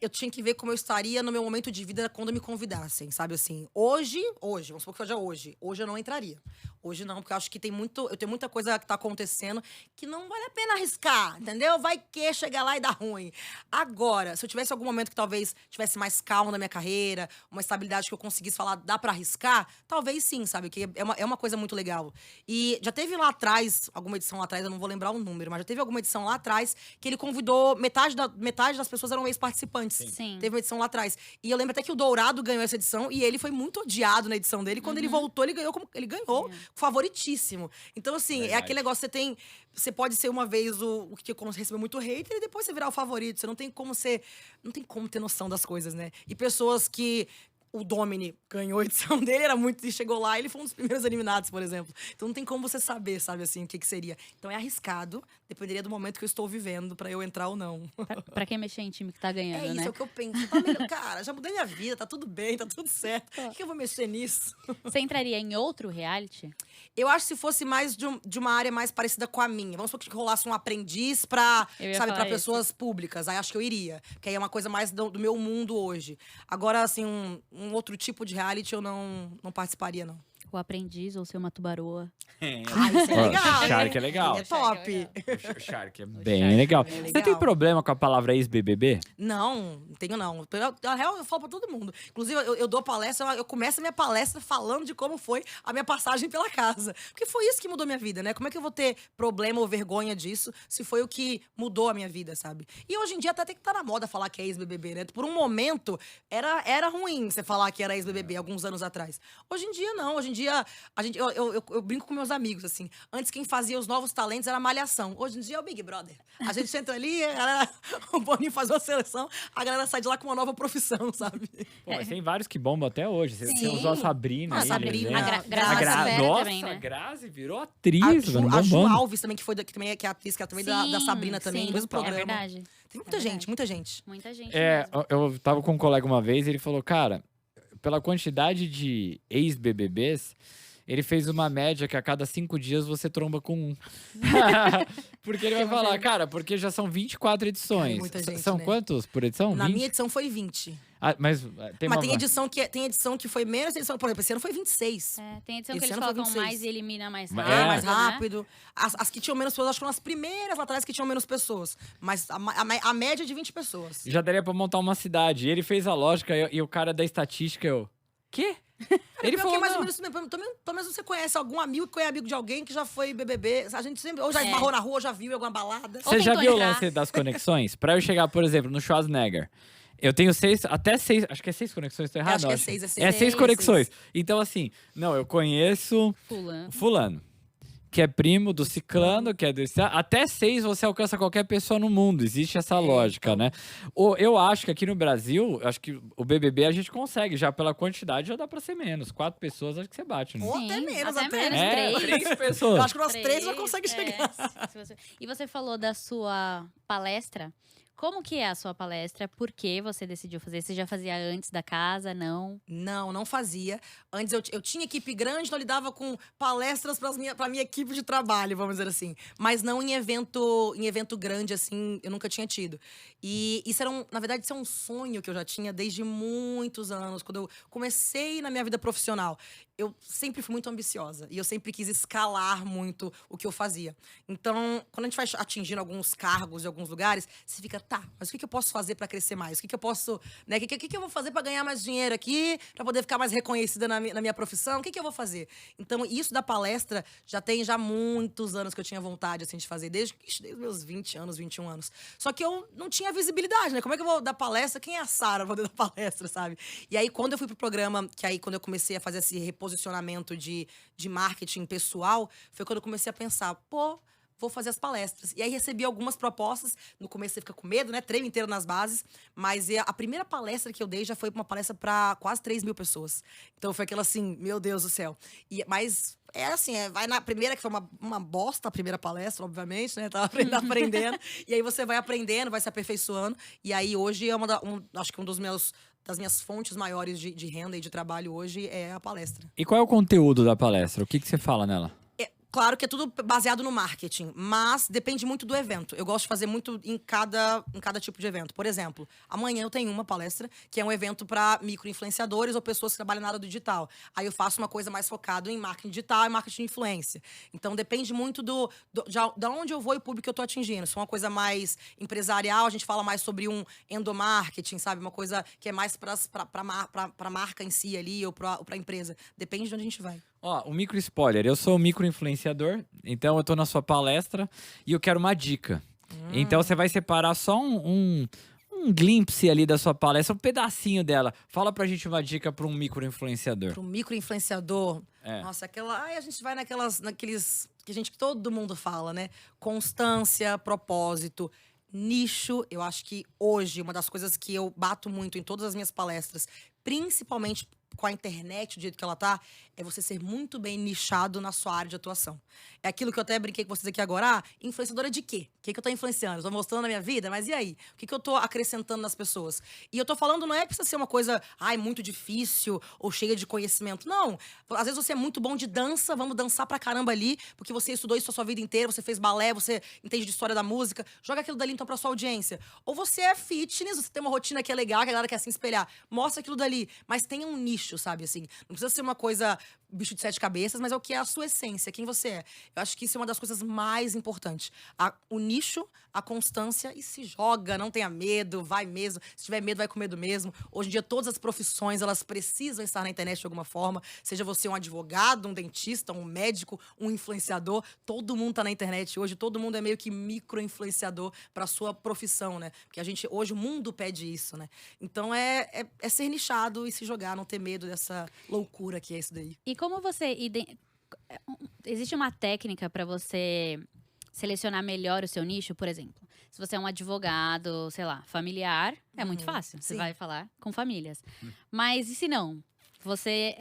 eu tinha que ver como eu estaria no meu momento de vida quando me convidassem, sabe assim? Hoje, vamos supor que hoje é hoje. Hoje eu não entraria. Hoje não, porque eu acho que eu tenho muita coisa que tá acontecendo que não vale a pena arriscar, entendeu? Vai que chegar lá e dar ruim. Agora, se eu tivesse algum momento que talvez tivesse mais calma na minha carreira, uma estabilidade que eu conseguisse falar, dá pra arriscar, talvez sim, sabe? Que é uma coisa muito legal. E já teve lá atrás, alguma edição lá atrás, eu não vou lembrar o número, mas já teve alguma edição lá atrás que ele convidou, metade das pessoas eram ex-participantes. Sim. Teve uma edição lá atrás. E eu lembro até que o Dourado ganhou essa edição e ele foi muito odiado na edição dele. Quando ele voltou, ele ganhou favoritíssimo. Então, assim, é aquele negócio, você pode ser uma vez o que recebeu muito hater e depois você virar o favorito. Você não tem como ter noção das coisas, né? E pessoas que o Domini ganhou a edição dele, e chegou lá e ele foi um dos primeiros eliminados, por exemplo. Então não tem como você saber, sabe, assim, o que seria. Então é arriscado, dependeria do momento que eu estou vivendo pra eu entrar ou não. Pra quem mexer em time que tá ganhando, É isso, né? é o que eu penso. Cara, já mudei minha vida, tá tudo bem, tá tudo certo. Por que eu vou mexer nisso? Você entraria em outro reality? Eu acho que se fosse mais de uma área mais parecida com a minha. Vamos supor que rolasse um aprendiz pra pessoas públicas. Aí acho que eu iria. Porque aí é uma coisa mais do meu mundo hoje. Agora, assim, um outro tipo de reality eu não participaria, não. O aprendiz ou ser uma tubaroa? Isso é legal. Shark é legal. É top. O Shark é bem legal. É Você legal. tem problema com a palavra ex-BBB? Não tenho não. Na real, eu falo pra todo mundo. Inclusive, eu dou palestra, eu começo a minha palestra falando de como foi a minha passagem pela casa. Porque foi isso que mudou minha vida, né? Como é que eu vou ter problema ou vergonha disso se foi o que mudou a minha vida, sabe? E hoje em dia até tem que estar na moda falar que é ex-BBB, né? Por um momento, era ruim você falar que era ex-BBB, alguns anos atrás. Hoje em dia, não. Hoje em dia, eu brinco com meus amigos, assim. Antes, quem fazia os novos talentos era a Malhação. Hoje em dia é o Big Brother. A gente entra ali, o Boninho faz uma seleção, a galera sai de lá com uma nova profissão, sabe? Pô, mas tem vários que bombam até hoje. Você usou a Sabrina. A aí, Sabrina. né? A Grazi Vera Nossa, também, né? a Grazi virou atriz, mano, A Ju bombando. Alves também, que é atriz, que é também da Sabrina também, sim, no mesmo programa. É verdade. Tem muita gente, muita gente. Muita gente É, mesmo. eu tava com um colega uma vez e ele falou, cara, pela quantidade de ex-BBBs, ele fez uma média que a cada 5 dias você tromba com um. Porque ele vai falar, cara, porque já são 24 edições. É muita gente, são né? quantos por edição? Na 20? minha edição foi 20. Ah, mas Tem edição que foi menos, por exemplo, esse ano foi 26. É, tem edição que Esse eles ano foi colocam 26. mais e elimina mais Mas- rápido. Mais né? rápido. As que tinham menos pessoas, acho que foram as primeiras lá atrás que tinham menos pessoas. Mas a média é de 20 pessoas. já daria pra montar uma cidade. E ele fez a lógica e o cara da estatística, quê? Ele Pior que falou, é mais ou não. menos isso mesmo. Pelo menos você conhece algum amigo que é amigo de alguém que já foi BBB. A gente sempre, ou já esbarrou na rua, ou já viu em alguma balada. Ou Você já tentou viu o entrar. lance das conexões? Pra eu chegar, por exemplo, no Schwarzenegger, eu tenho até seis, acho que é 6 conexões, tô errado? acho que é não, 6, é É 6. 6 conexões. Então, assim, não, eu conheço fulano, que é primo do ciclano, que é desse. Até 6 você alcança qualquer pessoa no mundo. Existe essa lógica, né? Eu acho que aqui no Brasil, acho que o BBB a gente consegue. Já pela quantidade já dá pra ser menos. 4 pessoas acho que você bate, né? Ou até Sim, menos, até menos. É, 3. 3 pessoas. Eu acho que umas 3 já consegue chegar. E você falou da sua palestra. Como que é a sua palestra? Por que você decidiu fazer? Você já fazia antes da casa? Não? Não fazia. Antes eu tinha equipe grande, então eu lidava com palestras pra minha equipe de trabalho, vamos dizer assim. Mas não em evento grande, assim, eu nunca tinha tido. E isso na verdade, isso é um sonho que eu já tinha desde muitos anos, quando eu comecei na minha vida profissional. Eu sempre fui muito ambiciosa e eu sempre quis escalar muito o que eu fazia. Então, quando a gente vai atingindo alguns cargos em alguns lugares, você fica, tá, mas o que eu posso fazer pra crescer mais? O que eu posso, né? O que eu vou fazer pra ganhar mais dinheiro aqui, pra poder ficar mais reconhecida na minha profissão? O que eu vou fazer? Então, isso da palestra já tem muitos anos que eu tinha vontade assim de fazer, desde os meus 20 anos, 21 anos. Só que eu não tinha visibilidade, né? Como é que eu vou dar palestra? Quem é a Sara pra poder dar palestra, sabe? E aí, quando eu fui pro programa, que aí quando eu comecei a fazer esse reposicionamento de marketing pessoal, foi quando eu comecei a pensar, vou fazer as palestras. E aí recebi algumas propostas. No começo você fica com medo, né? Treino inteiro nas bases. Mas a primeira palestra que eu dei já foi uma palestra para quase 3 mil pessoas. Então foi aquela assim, meu Deus do céu. Mas é assim, vai na primeira, que foi uma bosta a primeira palestra, obviamente, né? Tava aprendendo. E aí você vai aprendendo, vai se aperfeiçoando. E aí hoje é acho que das minhas fontes maiores de renda e de trabalho hoje é a palestra. E qual é o conteúdo da palestra? O que você fala nela? Claro que é tudo baseado no marketing, mas depende muito do evento. Eu gosto de fazer muito em cada tipo de evento. Por exemplo, amanhã eu tenho uma palestra que é um evento para micro-influenciadores ou pessoas que trabalham na área do digital. Aí eu faço uma coisa mais focada em marketing digital e marketing de influência. Então depende muito de onde eu vou e o público que eu tô atingindo. Se é uma coisa mais empresarial, a gente fala mais sobre um endomarketing, sabe? Uma coisa que é mais para a marca em si ali ou para a empresa. Depende de onde a gente vai. Ó, um micro spoiler. Eu sou um micro influenciador, então eu tô na sua palestra e eu quero uma dica. Então você vai separar só um glimpse ali da sua palestra, um pedacinho dela. Fala pra gente uma dica pra um micro influenciador. Para um micro-influenciador. É. Nossa, aquela. Ai, a gente vai naqueles que todo mundo fala, né? Constância, propósito, nicho. Eu acho que hoje, uma das coisas que eu bato muito em todas as minhas palestras, principalmente com a internet do jeito que ela tá, é você ser muito bem nichado na sua área de atuação. É aquilo que eu até brinquei com vocês aqui agora. Ah, influenciadora de quê? O que eu tô influenciando? Eu tô mostrando a minha vida? Mas e aí? O que eu tô acrescentando nas pessoas? E eu tô falando, não é que precisa ser uma coisa, ai, muito difícil ou cheia de conhecimento. Não. Às vezes você é muito bom de dança, vamos dançar pra caramba ali, porque você estudou isso a sua vida inteira, você fez balé, você entende de história da música. Joga aquilo dali então pra sua audiência. Ou você é fitness, você tem uma rotina que é legal, que a galera quer se espelhar. Mostra aquilo dali. Mas tenha um nicho, sabe, assim. Não precisa ser uma coisa bicho de 7 cabeças, mas é o que é a sua essência, quem você é. Eu acho que isso é uma das coisas mais importantes. O nicho, a constância e se joga, não tenha medo, vai mesmo. Se tiver medo, vai com medo mesmo. Hoje em dia, todas as profissões, elas precisam estar na internet de alguma forma. Seja você um advogado, um dentista, um médico, um influenciador, todo mundo tá na internet hoje, todo mundo é meio que micro-influenciador pra sua profissão, né? Porque hoje o mundo pede isso, né? Então é ser nichado e se jogar, não ter medo dessa loucura que é isso daí. E como você. Existe uma técnica para você selecionar melhor o seu nicho, por exemplo? Se você é um advogado, sei lá, familiar, é muito fácil. Você sim. vai falar com famílias. Mas e se não? Você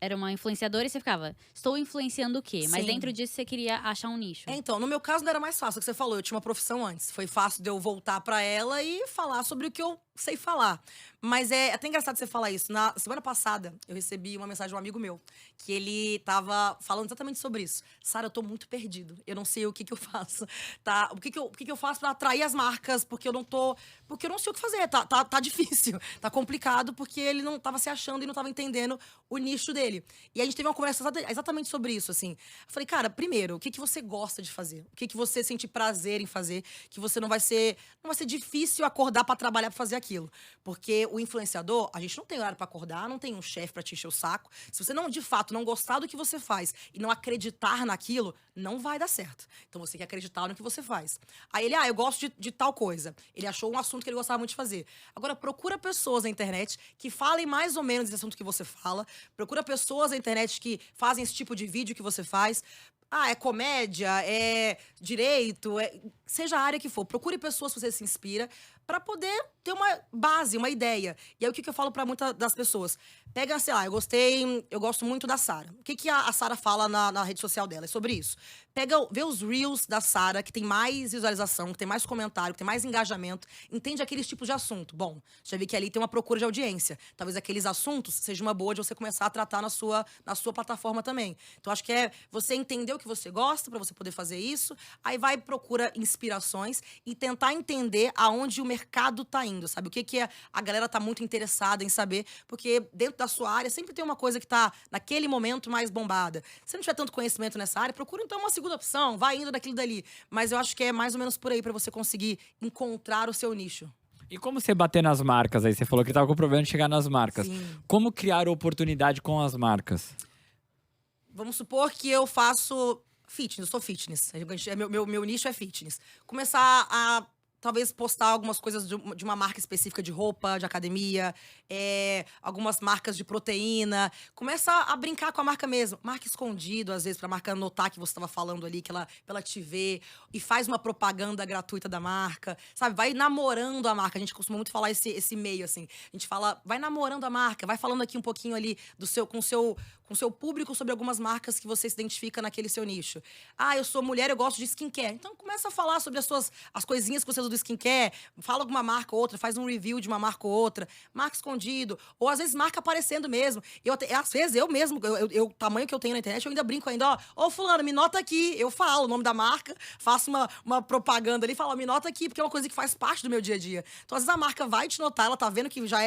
era uma influenciadora e você ficava, estou influenciando o quê? Mas Sim. dentro disso você queria achar um nicho. Então, no meu caso não era mais fácil, o que você falou, eu tinha uma profissão antes. Foi fácil de eu voltar pra ela e falar sobre o que eu sei falar. Mas é até engraçado você falar isso. Na semana passada, eu recebi uma mensagem de um amigo meu, que ele tava falando exatamente sobre isso. Sara, eu tô muito perdido. Eu não sei o que eu faço, tá? O que eu faço pra atrair as marcas, porque eu não sei o que fazer. Tá difícil, tá complicado, porque ele não tava se achando e não tava entendendo o nicho dele. E a gente teve uma conversa exatamente sobre isso, assim. Eu falei, cara, primeiro, o que você gosta de fazer? O que você sente prazer em fazer? Que você não vai ser difícil acordar pra trabalhar, pra fazer aquilo. Porque o influenciador, a gente não tem horário pra acordar, não tem um chefe pra te encher o saco. Se você não, de fato, não gostar do que você faz e não acreditar naquilo, não vai dar certo. Então você tem que acreditar no que você faz. Aí ele, eu gosto de tal coisa. Ele achou um assunto que ele gostava muito de fazer. Agora, procura pessoas na internet que falem mais ou menos esse assunto que você fala. Procura pessoas na internet que fazem esse tipo de vídeo que você faz. É comédia, é direito, seja a área que for. Procure pessoas que você se inspira para poder ter uma base, uma ideia. E aí, o que eu falo para muitas das pessoas? Pega, sei lá, eu gosto muito da Sara. O que a Sara fala na rede social dela? É sobre isso. Vê os Reels da Sara, que tem mais visualização, que tem mais comentário, que tem mais engajamento. Entende aqueles tipos de assunto. Bom, já vi que ali tem uma procura de audiência. Talvez aqueles assuntos seja uma boa de você começar a tratar na sua plataforma também. Então, acho que é você entender o que você gosta para você poder fazer isso. Aí procura inspirações e tentar entender aonde o mercado tá indo, sabe? O que a galera tá muito interessada em saber. Porque dentro da sua área sempre tem uma coisa que tá naquele momento mais bombada. Se não tiver tanto conhecimento nessa área, procura então uma segunda opção, vai indo daquilo dali. Mas eu acho que é mais ou menos por aí para você conseguir encontrar o seu nicho. E como você bater nas marcas aí? Você falou que tava com problema de chegar nas marcas. Sim. Como criar oportunidade com as marcas? Vamos supor que eu faço fitness, eu sou fitness. Meu nicho é fitness. Começar a talvez postar algumas coisas de uma marca específica de roupa, de academia, algumas marcas de proteína. Começa a brincar com a marca mesmo. Marca escondido, às vezes, pra marca notar que você estava falando ali, pra ela te ver. E faz uma propaganda gratuita da marca, sabe? Vai namorando a marca. A gente costuma muito falar esse meio, assim. A gente fala, vai namorando a marca, vai falando aqui um pouquinho ali com o seu público sobre algumas marcas que você se identifica naquele seu nicho. Eu sou mulher, eu gosto de skincare. Então, começa a falar sobre as coisinhas que você usa do skincare, fala alguma marca ou outra, faz um review de uma marca ou outra, marca escondido, ou às vezes marca aparecendo mesmo. Às vezes eu mesmo, o tamanho que eu tenho na internet, eu ainda brinco ainda, ó, fulano, me nota aqui. Eu falo o nome da marca, faço uma propaganda ali, falo, me nota aqui, porque é uma coisa que faz parte do meu dia a dia. Então, às vezes a marca vai te notar, ela tá vendo que já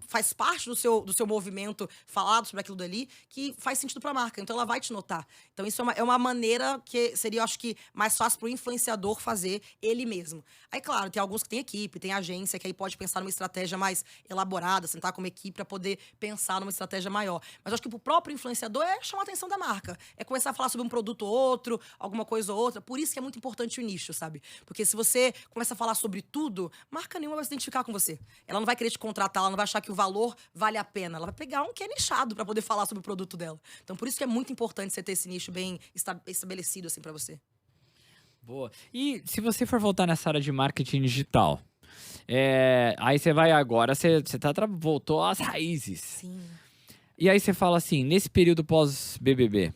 faz parte do seu movimento falado sobre aquilo dali, que faz sentido pra marca. Então, ela vai te notar. Então, isso é uma maneira que seria, eu acho que, mais fácil pro influenciador fazer ele mesmo. Aí, claro, tem alguns que tem equipe, tem agência, que aí pode pensar numa estratégia mais elaborada, sentar com uma equipe pra poder pensar numa estratégia maior. Mas eu acho que pro próprio influenciador é chamar a atenção da marca. É começar a falar sobre um produto ou outro, alguma coisa ou outra. Por isso que é muito importante o nicho, sabe? Porque se você começa a falar sobre tudo, marca nenhuma vai se identificar com você. Ela não vai querer te contratar, ela não vai achar que o valor vale a pena. Ela vai pegar um que é nichado pra poder falar sobre o produto dela. Então, por isso que é muito importante você ter esse nicho bem estabelecido, assim, pra você. Boa. E se você for voltar nessa área de marketing digital, aí você vai agora, voltou às raízes. Sim. E aí você fala assim, nesse período pós-BBB,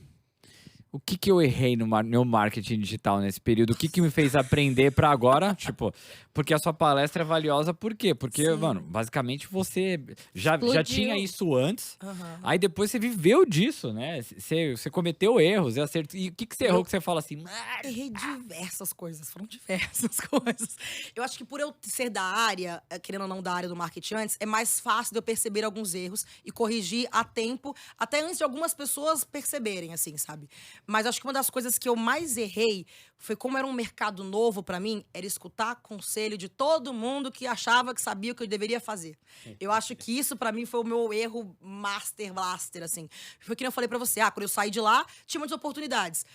o que eu errei no meu marketing digital nesse período? O que me fez aprender pra agora? Tipo, porque a sua palestra é valiosa, por quê? Porque, Sim. mano, basicamente você já Explodiu. tinha isso antes, Aham. aí depois você viveu disso, né? Você cometeu erros, acertou. E o que você errou que você fala assim? Errei diversas coisas, foram diversas coisas. Eu acho que por eu ser da área, querendo ou não da área do marketing antes, é mais fácil de eu perceber alguns erros e corrigir a tempo, até antes de algumas pessoas perceberem, assim, sabe? Mas acho que uma das coisas que eu mais errei foi como era um mercado novo pra mim, era escutar conselho de todo mundo que achava que sabia o que eu deveria fazer. Eu acho que isso pra mim foi o meu erro master blaster, assim. Foi que nem eu falei pra você, quando eu saí de lá, tinha muitas oportunidades.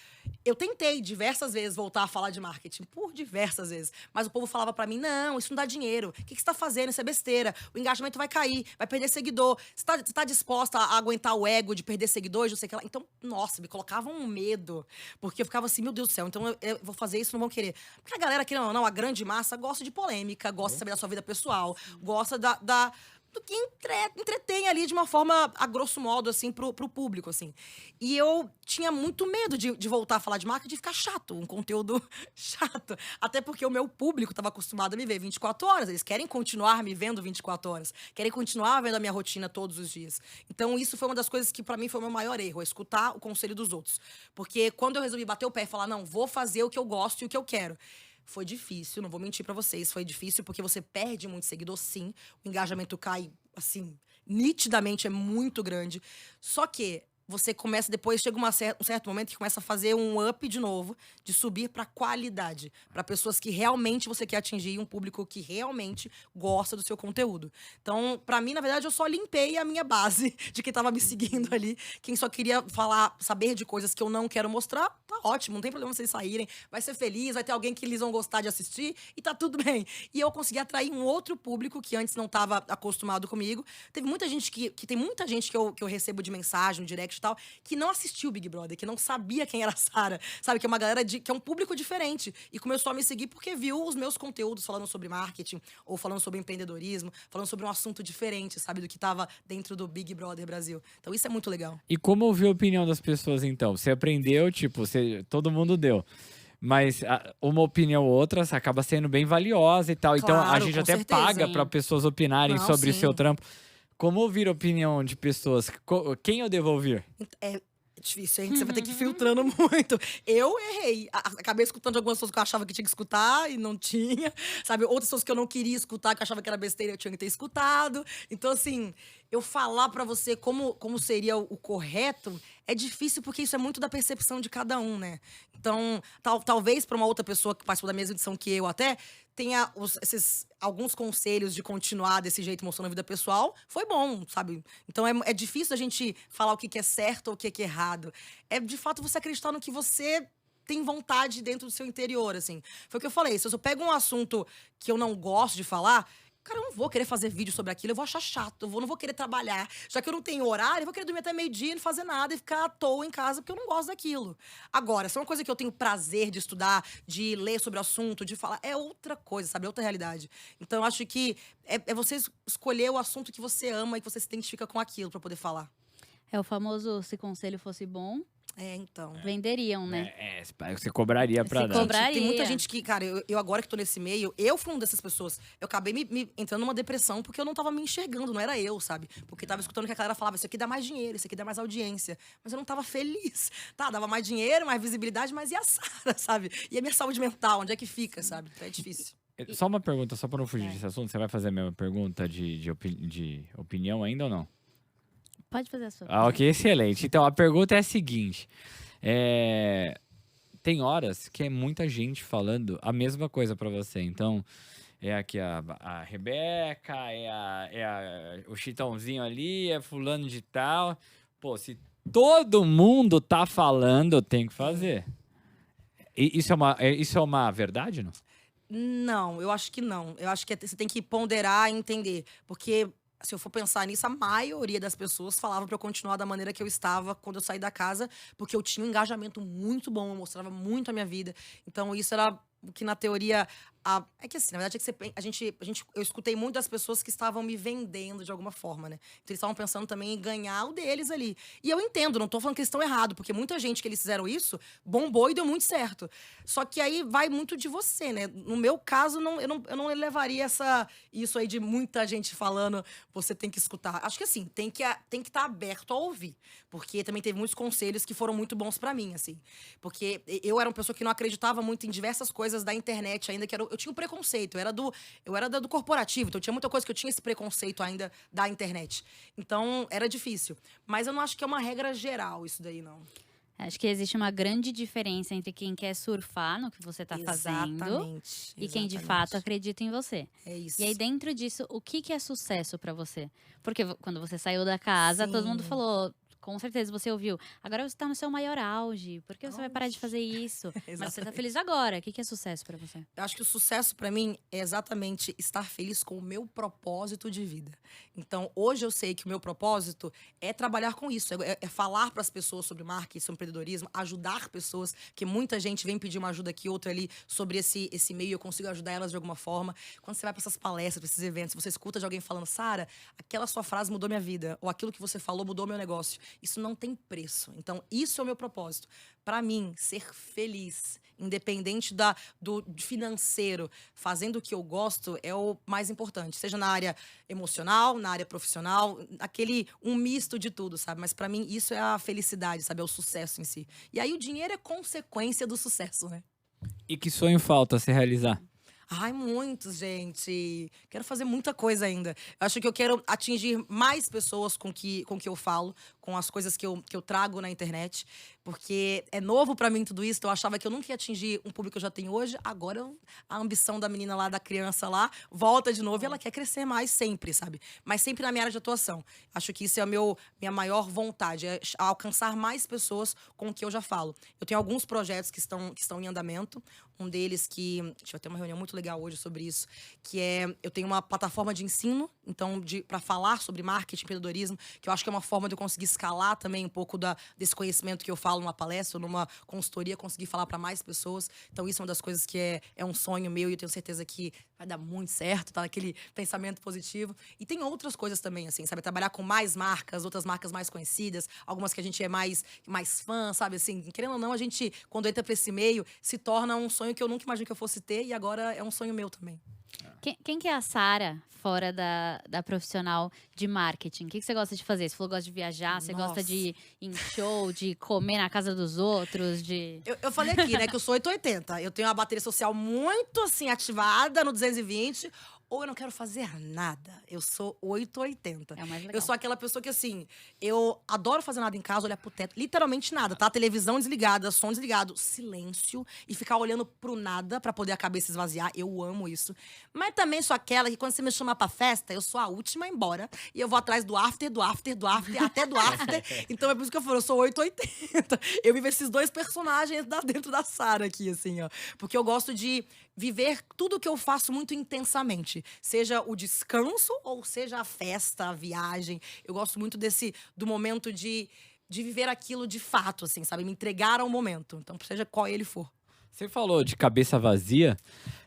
Eu tentei diversas vezes voltar a falar de marketing, por diversas vezes. Mas o povo falava pra mim, não, isso não dá dinheiro. O que você tá fazendo? Isso é besteira. O engajamento vai cair, vai perder seguidor. Você tá disposta a aguentar o ego de perder seguidores, não sei o que lá? Então, nossa, me colocava um medo. Porque eu ficava assim, meu Deus do céu, então eu vou fazer isso, não vão querer. Porque a galera, querendo ou não, a grande massa gosta de polêmica, gosta de saber da sua vida pessoal, gosta do que entretém ali de uma forma, a grosso modo, assim, pro público, assim. E eu tinha muito medo de voltar a falar de marca e de ficar chato, um conteúdo chato. Até porque o meu público estava acostumado a me ver 24 horas. Eles querem continuar me vendo 24 horas. Querem continuar vendo a minha rotina todos os dias. Então, isso foi uma das coisas que, pra mim, foi o meu maior erro. É escutar o conselho dos outros. Porque quando eu resolvi bater o pé e falar, não, vou fazer o que eu gosto e o que eu quero. Foi difícil, não vou mentir pra vocês. Foi difícil porque você perde muito seguidor, sim. O engajamento cai, assim, nitidamente é muito grande. Só que você começa depois, chega um certo momento que começa a fazer um up de novo, de subir pra qualidade. Pra pessoas que realmente você quer atingir e um público que realmente gosta do seu conteúdo. Então, pra mim, na verdade, eu só limpei a minha base de quem tava me seguindo ali. Quem só queria saber de coisas que eu não quero mostrar, tá ótimo, não tem problema vocês saírem. Vai ser feliz, vai ter alguém que eles vão gostar de assistir e tá tudo bem. E eu consegui atrair um outro público que antes não tava acostumado comigo. Teve muita gente que tem muita gente que eu recebo de mensagem, no direct e tal, que não assistiu o Big Brother, que não sabia quem era a Sarah, sabe? Que é uma galera que é um público diferente. E começou a me seguir porque viu os meus conteúdos falando sobre marketing, ou falando sobre empreendedorismo, falando sobre um assunto diferente, sabe? Do que tava dentro do Big Brother Brasil. Então isso é muito legal. E como ouvir a opinião das pessoas, então? Você aprendeu, tipo, todo mundo deu. Mas uma opinião ou outra acaba sendo bem valiosa e tal. Então a Claro, gente com até certeza. paga para pessoas opinarem Não, sobre o sim. seu trampo. Como ouvir a opinião de pessoas? Quem eu devo ouvir? É difícil, hein? Você vai ter que ir filtrando muito. Eu errei. Acabei escutando algumas pessoas que eu achava que tinha que escutar e não tinha. Sabe? Outras pessoas que eu não queria escutar, que eu achava que era besteira, eu tinha que ter escutado. Então, assim, eu falar pra você como seria o correto é difícil porque isso é muito da percepção de cada um, né? Então, talvez pra uma outra pessoa que participou da mesma edição que eu até, tenha alguns conselhos de continuar desse jeito mostrando a vida pessoal, foi bom, sabe? Então é difícil a gente falar o que é certo ou o que é errado. É de fato você acreditar no que você tem vontade dentro do seu interior, assim. Foi o que eu falei, se eu pego um assunto que eu não gosto de falar, cara, eu não vou querer fazer vídeo sobre aquilo, eu vou achar chato, não vou querer trabalhar. Já que eu não tenho horário, eu vou querer dormir até meio-dia e não fazer nada e ficar à toa em casa, porque eu não gosto daquilo. Agora, se é uma coisa que eu tenho prazer de estudar, de ler sobre o assunto, de falar, é outra coisa, sabe? É outra realidade. Então, eu acho que é você escolher o assunto que você ama e que você se identifica com aquilo pra poder falar. É o famoso se conselho fosse bom. Então. Venderiam, né? Você cobraria pra Você dar. cobra- Tem muita Cobraria. gente que, cara, eu agora que tô nesse meio, eu fui uma dessas pessoas. Eu acabei me entrando numa depressão porque eu não tava me enxergando, não era eu, sabe? Porque tava escutando que a galera falava, isso aqui dá mais dinheiro, isso aqui dá mais audiência. Mas eu não tava feliz. Tá, dava mais dinheiro, mais visibilidade, mas e a Sara, sabe? E a minha saúde mental, onde é que fica, sabe? Então é difícil. Só uma pergunta, só pra não fugir Vai. desse assunto. Você vai fazer a mesma pergunta de opinião ainda ou não? Pode fazer a sua. Ah, ok, excelente. Então, a pergunta é a seguinte. Tem horas que é muita gente falando a mesma coisa pra você. Então, é aqui a Rebeca, o Chitãozinho ali, é fulano de tal. Pô, se todo mundo tá falando, eu tenho que fazer. Isso é uma verdade, não? Não, eu acho que não. Eu acho que você tem que ponderar e entender. Porque, se eu for pensar nisso, a maioria das pessoas falava pra eu continuar da maneira que eu estava quando eu saí da casa, porque eu tinha um engajamento muito bom, eu mostrava muito a minha vida. Então, isso era o que, na teoria. É que assim, na verdade, eu escutei muito das pessoas que estavam me vendendo de alguma forma, né? Então, eles estavam pensando também em ganhar o deles ali. E eu entendo, não tô falando que eles estão errados, porque muita gente que eles fizeram isso bombou e deu muito certo. Só que aí vai muito de você, né? No meu caso, eu não levaria isso aí de muita gente falando, você tem que escutar. Acho que assim, tem que estar aberto a ouvir. Porque também teve muitos conselhos que foram muito bons pra mim, assim. Porque eu era uma pessoa que não acreditava muito em diversas coisas da internet ainda, eu tinha um preconceito, eu era do corporativo, então tinha muita coisa que eu tinha esse preconceito ainda da internet. Então, era difícil. Mas eu não acho que é uma regra geral isso daí, não. Acho que existe uma grande diferença entre quem quer surfar no que você tá fazendo Exatamente. e quem de exatamente. fato acredita em você. É isso. E aí, dentro disso, o que é sucesso pra você? Porque quando você saiu da casa, todo mundo Sim. falou. Com certeza você ouviu. Agora você tá no seu maior auge. Por que você vai parar de Auge. fazer isso? Mas você tá Exatamente. feliz agora. O que é sucesso pra você? Eu acho que o sucesso pra mim é exatamente estar feliz com o meu propósito de vida. Então, hoje eu sei que o meu propósito é trabalhar com isso, é falar para as pessoas sobre marketing, sobre empreendedorismo, ajudar pessoas, que muita gente vem pedir uma ajuda aqui, outra ali, sobre esse meio, eu consigo ajudar elas de alguma forma. Quando você vai para essas palestras, para esses eventos, você escuta de alguém falando, Sara, aquela sua frase mudou minha vida, ou aquilo que você falou mudou meu negócio. Isso não tem preço. Então, isso é o meu propósito. Para mim, ser feliz, independente do financeiro, fazendo o que eu gosto, é o mais importante. Seja na área emocional, na área profissional, um misto de tudo, sabe? Mas para mim, isso é a felicidade, sabe? É o sucesso em si. E aí, o dinheiro é consequência do sucesso, né? E que sonho falta se realizar? Ai, muitos, gente. Quero fazer muita coisa ainda. Eu acho que eu quero atingir mais pessoas com que eu falo, com as coisas que eu trago na internet. Porque é novo pra mim tudo isso. Eu achava que eu nunca ia atingir um público que eu já tenho hoje. Agora, a ambição da menina lá, da criança lá, volta de novo e ela quer crescer mais sempre, sabe? Mas sempre na minha área de atuação. Acho que isso é a minha maior vontade, é alcançar mais pessoas com o que eu já falo. Eu tenho alguns projetos que estão em andamento. Um deles que... A gente vai ter uma reunião muito legal hoje sobre isso. Que é... Eu tenho uma plataforma de ensino, então, para falar sobre marketing, empreendedorismo, que eu acho que é uma forma de eu conseguir escalar também um pouco desse conhecimento que eu falo numa palestra ou numa consultoria, conseguir falar para mais pessoas. Então, isso é uma das coisas que é um sonho meu e eu tenho certeza que vai dar muito certo, tá? Naquele pensamento positivo. E tem outras coisas também, assim, sabe? Trabalhar com mais marcas, outras marcas mais conhecidas, algumas que a gente é mais fã, sabe? Assim, querendo ou não, a gente, quando entra pra esse meio, se torna um sonho que eu nunca imaginei que eu fosse ter e agora é um sonho meu também. Quem que é a Sara fora da profissional de marketing? O que você gosta de fazer? Você falou que gosta de viajar, você gosta Nossa. de ir em show, de comer na casa dos outros, de… Eu falei aqui, né, que eu sou 880. Eu tenho uma bateria social muito, assim, ativada no 220. Ou eu não quero fazer nada. Eu sou 880. É o mais legal. Eu sou aquela pessoa que, assim, eu adoro fazer nada em casa, olhar pro teto. Literalmente nada, tá? Televisão desligada, som desligado, silêncio. E ficar olhando pro nada pra poder a cabeça esvaziar. Eu amo isso. Mas também sou aquela que, quando você me chama pra festa, eu sou a última a ir embora. E eu vou atrás do after, do after, do after, até do after. Então é por isso que eu falo, eu sou 880. Eu vivo esses dois personagens dentro da Sara aqui, assim, ó. Porque eu gosto de viver tudo que eu faço muito intensamente. Seja o descanso ou seja a festa, a viagem. Eu gosto muito do momento de viver aquilo de fato, assim, sabe? Me entregar ao momento. Então, seja qual ele for. Você falou de cabeça vazia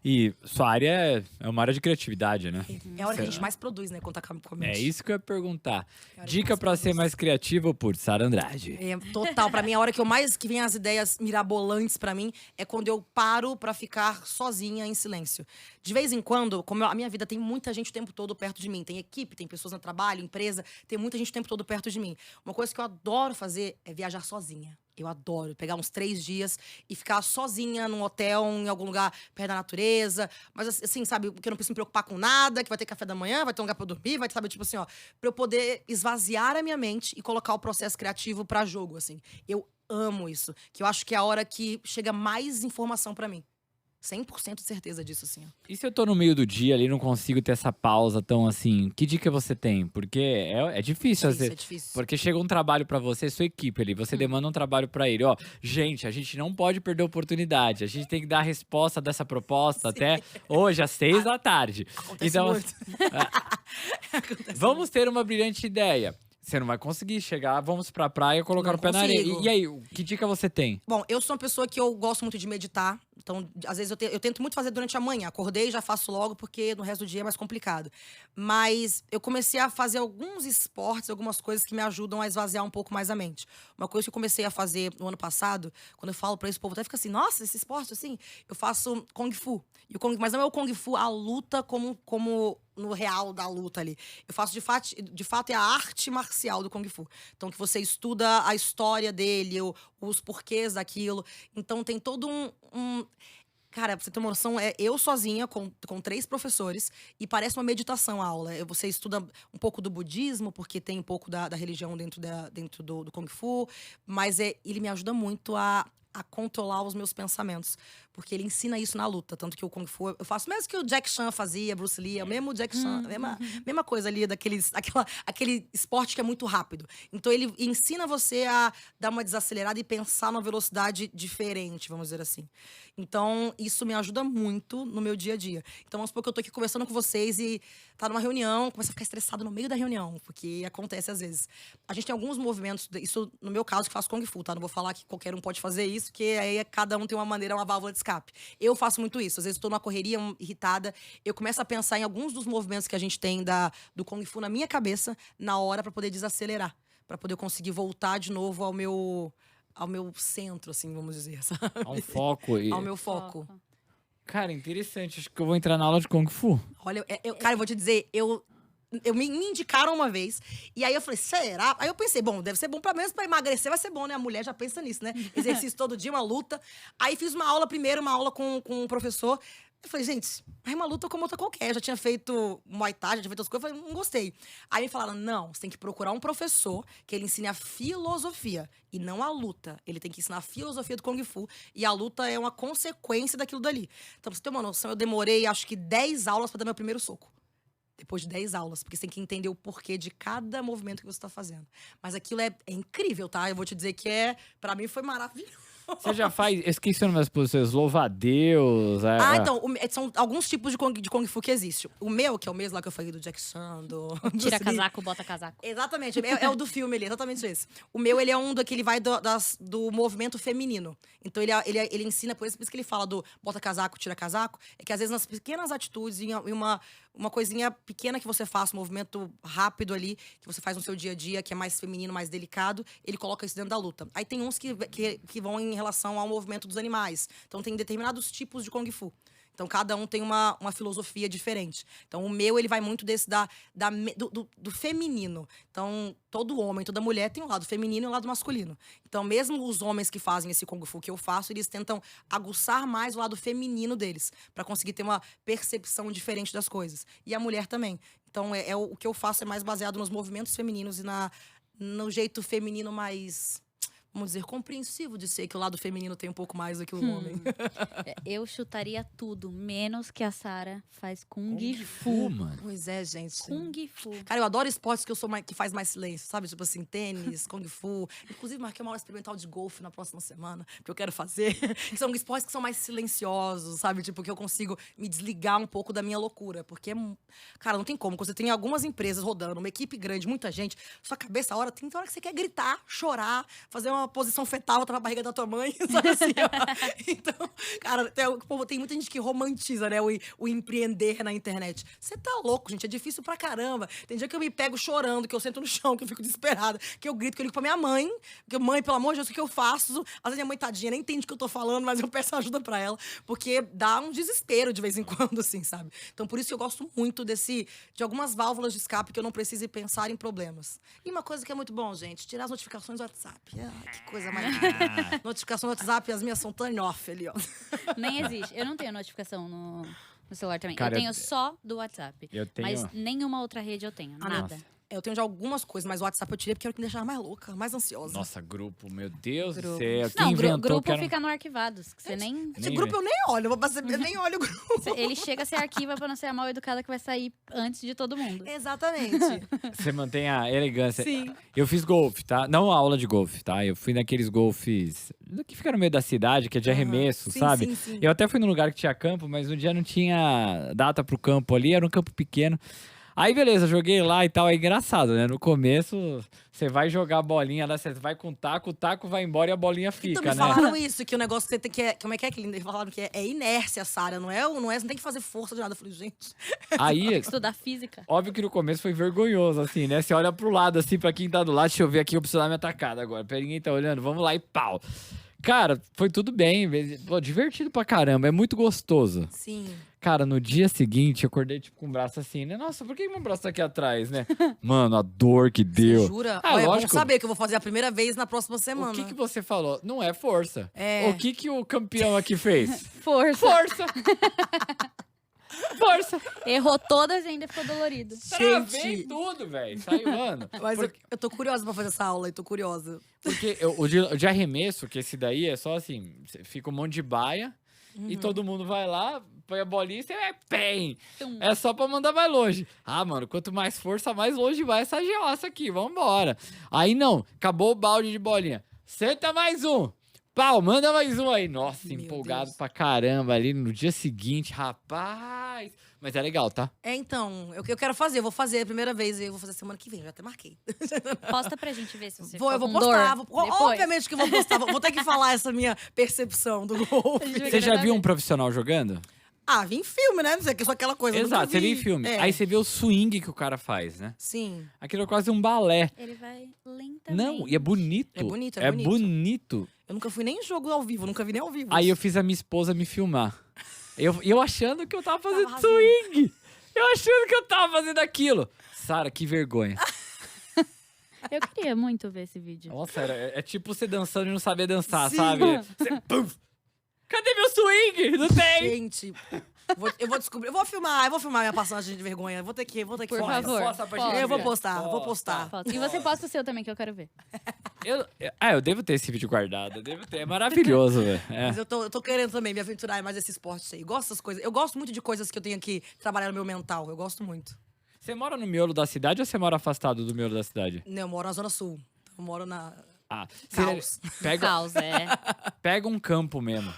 e sua área é uma área de criatividade, né? É a hora que a gente mais produz, né? Quando tá com a mente. É isso que eu ia perguntar. É a hora que Dica mais pra ser produz. mais criativo por Sara Andrade. É, total, pra mim, a hora que vem as ideias mirabolantes pra mim é quando eu paro pra ficar sozinha em silêncio. De vez em quando, como a minha vida tem muita gente o tempo todo perto de mim, tem equipe, tem pessoas no trabalho, empresa, tem muita gente o tempo todo perto de mim. Uma coisa que eu adoro fazer é viajar sozinha. Eu adoro pegar uns 3 dias e ficar sozinha num hotel, em algum lugar perto da natureza. Mas assim, sabe, que eu não preciso me preocupar com nada, que vai ter café da manhã, vai ter um lugar pra eu dormir, vai ter, sabe, tipo assim, ó. Pra eu poder esvaziar a minha mente e colocar o processo criativo pra jogo, assim. Eu amo isso. Que eu acho que é a hora que chega mais informação pra mim. 100% de certeza disso, assim, ó. E se eu tô no meio do dia ali, não consigo ter essa pausa tão assim, que dica você tem? Porque é difícil, às É vezes. difícil. Porque chega um trabalho pra você, sua equipe ali, você demanda um trabalho pra ele. Ó, gente, a gente não pode perder a oportunidade. A gente tem que dar a resposta dessa proposta até hoje, às 6 da tarde. Acontece Então, muito. Acontece vamos ter uma brilhante ideia. Você não vai conseguir chegar, vamos pra praia e colocar Não o pé na areia. consigo. E aí, que dica você tem? Bom, eu sou uma pessoa que eu gosto muito de meditar. Então, às vezes, eu tento muito fazer durante a manhã. Acordei, já faço logo, porque no resto do dia é mais complicado. Mas eu comecei a fazer alguns esportes, algumas coisas que me ajudam a esvaziar um pouco mais a mente. Uma coisa que eu comecei a fazer no ano passado, quando eu falo pra esse povo, até fica assim, nossa, esse esporte, assim, eu faço Kung Fu. Mas não é o Kung Fu, a luta como no real da luta ali. Eu faço, de fato, é a arte marcial do Kung Fu. Então, que você estuda a história dele, os porquês daquilo. Então, tem todo Cara, pra você ter uma noção, é eu sozinha, com 3 professores, e parece uma meditação a aula. Você estuda um pouco do budismo, porque tem um pouco da religião dentro do Kung Fu, mas ele me ajuda muito a controlar os meus pensamentos. Porque ele ensina isso na luta. Tanto que o Kung Fu eu faço mesmo que o Jack Chan fazia, Bruce Lee, é o mesmo Jack Chan, mesma coisa ali, aquele esporte que é muito rápido. Então ele ensina você a dar uma desacelerada e pensar numa velocidade diferente, vamos dizer assim. Então, isso me ajuda muito no meu dia a dia. Então, vamos supor que eu tô aqui conversando com vocês e tá numa reunião, começa a ficar estressado no meio da reunião, porque acontece às vezes. A gente tem alguns movimentos, isso no meu caso, que faço Kung Fu, tá? Não vou falar que qualquer um pode fazer isso, porque aí cada um tem uma maneira, uma válvula de escape. Eu faço muito isso. Às vezes estou numa correria irritada, eu começo a pensar em alguns dos movimentos que a gente tem do Kung Fu na minha cabeça, na hora, pra poder desacelerar, pra poder conseguir voltar de novo ao meu centro, assim, vamos dizer, sabe? Há um foco. Ao meu foco. Cara, interessante. Acho que eu vou entrar na aula de Kung Fu. Olha, cara, eu vou te dizer, me indicaram uma vez, e aí eu falei, será? Aí eu pensei, bom, deve ser bom, pelo menos pra emagrecer vai ser bom, né? A mulher já pensa nisso, né? Exercício todo dia, uma luta. Aí fiz uma aula com um professor. Eu falei, gente, é uma luta como outra qualquer. Eu já tinha feito Muay Thai, já tinha feito outras coisas, eu falei, não gostei. Aí me falaram, não, você tem que procurar um professor que ele ensine a filosofia e não a luta. Ele tem que ensinar a filosofia do Kung Fu e a luta é uma consequência daquilo dali. Então, pra você ter uma noção, eu demorei, acho que 10 aulas pra dar meu primeiro soco. Depois de 10 aulas, porque você tem que entender o porquê de cada movimento que você tá fazendo. Mas aquilo é incrível, tá? Eu vou te dizer que pra mim foi maravilhoso. Você já faz. Eu esqueci o nome das posições. Louva-a-Deus. Então, são alguns tipos de Kung Fu que existe. O meu, que é o mesmo lá que eu falei do Jack Chan, do Tira Bruce Lee. casaco, bota casaco. Exatamente, é o do filme ali, exatamente esse. O meu, ele é que ele vai do movimento feminino. Então, ele ensina, por isso que ele fala do bota casaco, tira casaco, é que às vezes nas pequenas atitudes, em uma coisinha pequena que você faça, um movimento rápido ali, que você faz no seu dia a dia, que é mais feminino, mais delicado, ele coloca isso dentro da luta. Aí tem uns que vão em relação ao movimento dos animais. Então, tem determinados tipos de Kung Fu. Então, cada um tem uma filosofia diferente. Então, o meu, ele vai muito do feminino. Então, todo homem, toda mulher tem um lado feminino e um lado masculino. Então, mesmo os homens que fazem esse Kung Fu que eu faço, eles tentam aguçar mais o lado feminino deles, para conseguir ter uma percepção diferente das coisas. E a mulher também. Então, o que eu faço é mais baseado nos movimentos femininos e no jeito feminino mais, vamos dizer, compreensivo de ser, que o lado feminino tem um pouco mais do que o homem. Eu chutaria tudo, menos que a Sara faz Kung Fu, mano. Pois é, gente. Kung Fu. Cara, eu adoro esportes que faz mais silêncio, sabe? Tipo assim, tênis, Kung Fu. Inclusive, marquei uma aula experimental de golfe na próxima semana, que eu quero fazer. Que são esportes que são mais silenciosos, sabe? Tipo, que eu consigo me desligar um pouco da minha loucura. Porque, cara, não tem como. Quando você tem algumas empresas rodando, uma equipe grande, muita gente, sua cabeça, tem hora que você quer gritar, chorar, fazer numa posição fetal, outra na barriga da tua mãe, sabe assim, ó. Então, cara, tem muita gente que romantiza, né, o empreender na internet. Você tá louco, gente, é difícil pra caramba. Tem dia que eu me pego chorando, que eu sento no chão, que eu fico desesperada, que eu grito, que eu ligo pra minha mãe, que mãe, pelo amor de Deus, o que eu faço? Às vezes minha mãe, tadinha, nem entende o que eu tô falando, mas eu peço ajuda pra ela, porque dá um desespero de vez em quando, assim, sabe? Então, por isso que eu gosto muito de algumas válvulas de escape que eu não precise pensar em problemas. E uma coisa que é muito bom, gente, tirar as notificações do WhatsApp. Ah, que coisa mais linda. Notificação do WhatsApp, as minhas são turn off ali, ó. Nem existe. Eu não tenho notificação no celular também. Cara, eu tenho só do WhatsApp. Eu tenho... Mas nenhuma outra rede eu tenho. Nada. Nossa. Eu tenho de algumas coisas, mas o WhatsApp eu tirei porque era o que me deixava mais louca, mais ansiosa. Nossa, grupo, meu Deus do Grupo. céu. Quem Não, inventou grupo que era... fica no arquivados. Que você nem. Esse Nem grupo vê. eu nem olho, eu nem olho o grupo. Ele chega, você arquiva pra não ser a mal educada que vai sair antes de todo mundo. Exatamente. Você mantém a elegância. Sim. Eu fiz golfe, tá? Não aula de golfe, tá? Eu fui naqueles golfes que fica no meio da cidade, que é de arremesso, Sim, sabe? sim, sim. Eu até fui num lugar que tinha campo, mas no dia não tinha data pro campo ali, era um campo pequeno. Aí, beleza, joguei lá e tal. É engraçado, né? No começo, você vai jogar a bolinha lá, você vai com o taco vai embora e a bolinha fica, Então, me né? falaram isso, que o negócio que você tem que é. Como é que eles falaram que é inércia, Sara, não é? Você não tem que fazer força de nada. Eu falei, gente. Aí, Estudar física. óbvio que no começo foi vergonhoso, assim, né? Você olha pro lado, assim, pra quem tá do lado, deixa eu ver aqui, eu preciso dar minha tacada agora. Pra ninguém tá olhando, vamos lá e pau. Cara, foi tudo bem, pô, divertido pra caramba, é muito gostoso. Sim. Cara, no dia seguinte, eu acordei, tipo, com o braço assim, né? Nossa, por que meu braço tá aqui atrás, né? Mano, a dor que deu. Você jura? Ah, Olha, lógico. vamos saber que eu vou fazer a primeira vez na próxima semana. O que você falou? Não é força. É. O que o campeão aqui fez? Força. Força! Força! Errou todas e ainda ficou dolorido. Travei tudo, velho. Saiu, mano. Mas eu tô curiosa pra fazer essa aula aí, tô curiosa. Porque o de arremesso, que esse daí é só assim, fica um monte de baia e todo mundo vai lá, põe a bolinha e você é pem. Tum. É só pra mandar mais longe. Ah, mano, quanto mais força, mais longe vai essa geossa aqui, vambora. Aí não, acabou o balde de bolinha. Senta mais um. Pau, manda mais um aí. Nossa, Meu empolgado Deus. pra caramba ali no dia seguinte, rapaz. Mas é legal, tá? É, então, eu quero fazer, eu vou fazer a primeira vez e eu vou fazer semana que vem, eu já até marquei. Posta pra gente ver se você Eu ficou vou com postar, dor vou, depois. obviamente que eu vou postar, vou ter que falar essa minha percepção do golfe. Juro. Você já viu um profissional jogando? Ah, vi em filme, né? Não sei, que é só aquela coisa. eu nunca Exato, você vi. vê em filme. É. Aí você vê o swing que o cara faz, né? Sim. Aquilo é quase um balé. Ele vai lentamente. Não, e é bonito. É bonito, é É bonito. bonito. Eu nunca fui nem em jogo ao vivo, nunca vi nem ao vivo. Aí eu fiz a minha esposa me filmar. Eu achando que eu tava fazendo arrasando. swing. Eu achando que eu tava fazendo aquilo. Sara, que vergonha. Eu queria muito ver esse vídeo. Nossa, é tipo você dançando e não saber dançar, Sim. sabe? Você, pum. Cadê meu swing? Não tem. Gente, eu vou descobrir. Eu vou filmar minha passagem de vergonha. Eu vou ter que Por fazer. favor. Posta pra posta. gente Eu vou ver. postar, vou Posta. postar. Foto. E você posta o seu também, que eu quero ver. Eu devo ter esse vídeo guardado. Eu devo ter. É maravilhoso, velho. É. Mas eu tô querendo também me aventurar em mais esse esporte aí. Gosto dessas coisas. Eu gosto muito de coisas que eu tenho que trabalhar no meu mental. Eu gosto muito. Você mora no miolo da cidade ou você mora afastado do miolo da cidade? Não, eu moro na Zona Sul. Eu moro na. Ah, Caos. Pega, Caos, é. pega um campo mesmo.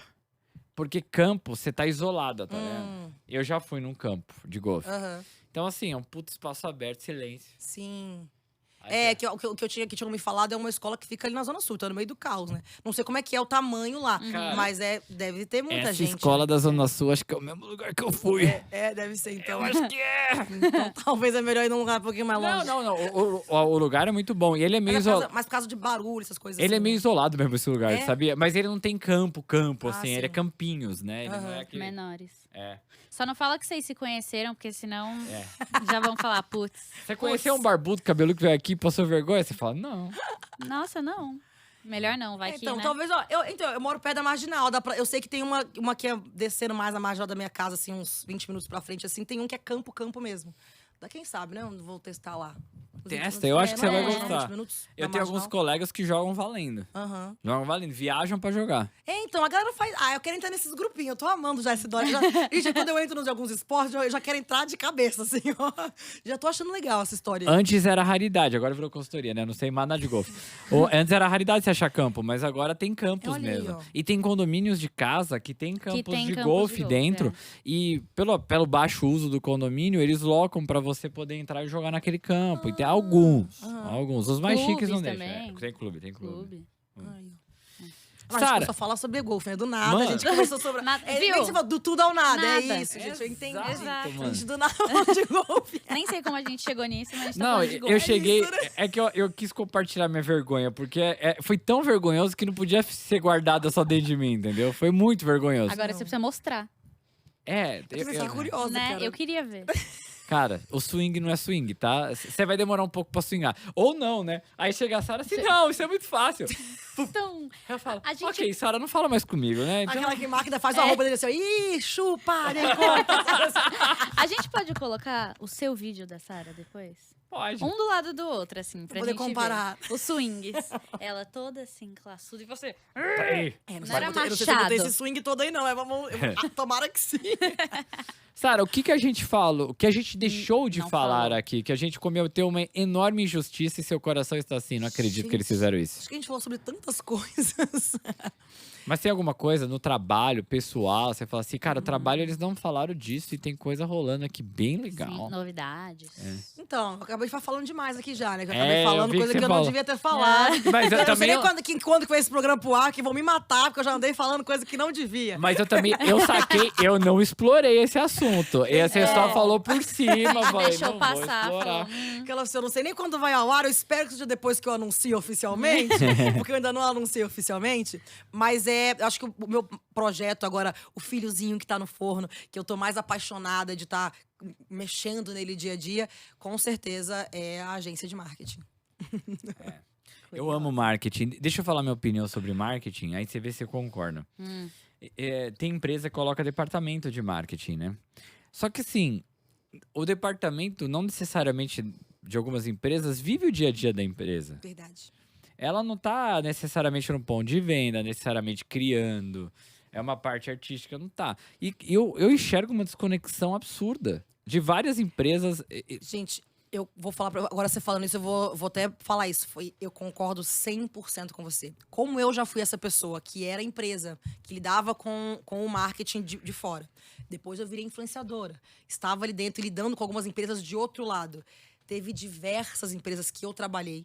Porque campo, você tá isolada, tá vendo? Eu já fui num campo de golfe. Aham. Então, assim, é um puto espaço aberto, silêncio. Sim. Aí É, você- que eu tinha que tinham me falado é uma escola que fica ali na Zona Sul, tá no meio do caos, né? Não sei como é que é o tamanho lá, Cara, mas deve ter muita Essa gente. escola né? da Zona Sul, acho que é o mesmo lugar que eu fui. Deve ser então. Eu acho que é. Então talvez é melhor ir num lugar um pouquinho mais longe. Não. O lugar é muito bom. E ele é meio Mas, isolado. mas por causa de barulho, essas coisas Ele assim. é meio isolado mesmo, esse lugar, É? sabia? Mas ele não tem campo, Ah, assim. Ele é sim. campinhos, né? Ele não Aham. é aquele... Menores. É. Só não fala que vocês se conheceram, porque senão É. já vão falar, putz. Você conheceu um barbudo cabeludo que veio aqui e passou vergonha? Você fala, não. Nossa, não. Melhor não, vai que, Então, né? talvez, ó, eu moro perto da Marginal, eu sei que tem uma que é descendo mais a Marginal da minha casa, assim, uns 20 minutos pra frente, assim, tem um que é campo mesmo. Da quem sabe, né? Eu vou testar lá. Uns 20 Testa, minutos. eu acho que você não vai é, gostar. 20 minutos Eu na tenho alguns Marginal. colegas que jogam valendo. Aham. Jogam valendo, viajam pra jogar. Então, a galera faz. Ah, eu quero entrar nesses grupinhos. Eu tô amando já esse dólar. Gente, quando eu entro nos alguns esportes, eu já quero entrar de cabeça, assim, ó. Já tô achando legal essa história aí. Antes era raridade, agora virou consultoria, né? Não sei mais nada de golfe. Antes era raridade você achar campo, mas agora tem campos Olha aí, mesmo. ó. E tem condomínios de casa que tem campos tem de campos golfe de golfe, dentro. é. E pelo baixo uso do condomínio, eles locam pra você poder entrar e jogar naquele campo. E tem alguns. Alguns. Os mais chiques não Clubes deixam. também. É, tem clube. Clube. Ai, mas a Sara, gente só fala sobre golfe, né? Do nada, Mano. a gente começou sobre... Nada- É, viu? bem que você fala, do tudo ao nada, Nada. é isso, gente, eu entendi. Exato. A gente do nada falou de golfe. Nem sei como a gente chegou nisso, mas a gente tá Não, falando de eu golfe. cheguei. isso, né? É que eu quis compartilhar minha vergonha, porque foi tão vergonhoso que não podia ser guardada só dentro de mim, entendeu? Foi muito vergonhoso. Agora você precisa mostrar, Você fica curiosa, né? cara. Eu queria ver. Cara, o swing não é swing, tá? Você vai demorar um pouco pra swingar. Ou não, né? Aí chega a Sara assim, não, isso é muito fácil. Então, Eu falo, A gente- ok, Sara, não fala mais comigo, né? Então, Aquela que marca ainda faz o arroba dele assim, ó, ih, chupa, nem conta. a gente pode colocar o seu vídeo da Sara depois? pode. Um do lado do outro, assim, pra poder gente comparar. ver. Os swings. Ela toda assim, classuda, e você... Aí. É, Não era eu não sei se eu botei Machado. esse swing todo aí, não. Tomara que sim. Sara, o que a gente fala, o que a gente deixou de Não falar falou. aqui, que a gente cometeu uma enorme injustiça e seu coração está assim, não acredito que eles Gente. fizeram isso. Acho que a gente falou sobre tantas coisas. Mas tem alguma coisa no trabalho, pessoal, você fala assim, cara, o trabalho eles não falaram disso e tem coisa rolando aqui bem legal. Sim, novidades. Então, eu acabei de falar falando demais aqui já, né? Que eu É, acabei eu falando vi coisa que que você eu não falou. devia ter falado. Mas eu Eu não sei também... nem quando que vai esse programa pro ar, que vão me matar, porque eu já andei falando coisa que não devia. Mas eu também, eu saquei, eu não explorei esse assunto. E você só falou por cima, falei, Deixou não passar, vou explorar. falou, Aquela assim, eu não sei nem quando vai ao ar, eu espero que seja depois que eu anuncie oficialmente, porque eu ainda não anunciei oficialmente. Mas eu acho que o meu projeto agora, o filhozinho que tá no forno, que eu tô mais apaixonada de estar mexendo nele dia a dia, com certeza é a agência de marketing. Eu amo marketing. Deixa eu falar minha opinião sobre marketing, aí você vê se eu concordo. Tem empresa que coloca departamento de marketing, né? Só que assim, o departamento, não necessariamente de algumas empresas, vive o dia a dia da empresa. Verdade. Ela não tá necessariamente no ponto de venda, necessariamente criando. É uma parte artística, não tá. E eu enxergo uma desconexão absurda de várias empresas. Gente, eu vou falar agora você falando isso, eu vou até falar isso. Eu concordo 100% com você. Como eu já fui essa pessoa que era empresa, que lidava com o marketing de fora. Depois eu virei influenciadora. Estava ali dentro lidando com algumas empresas de outro lado. Teve diversas empresas que eu trabalhei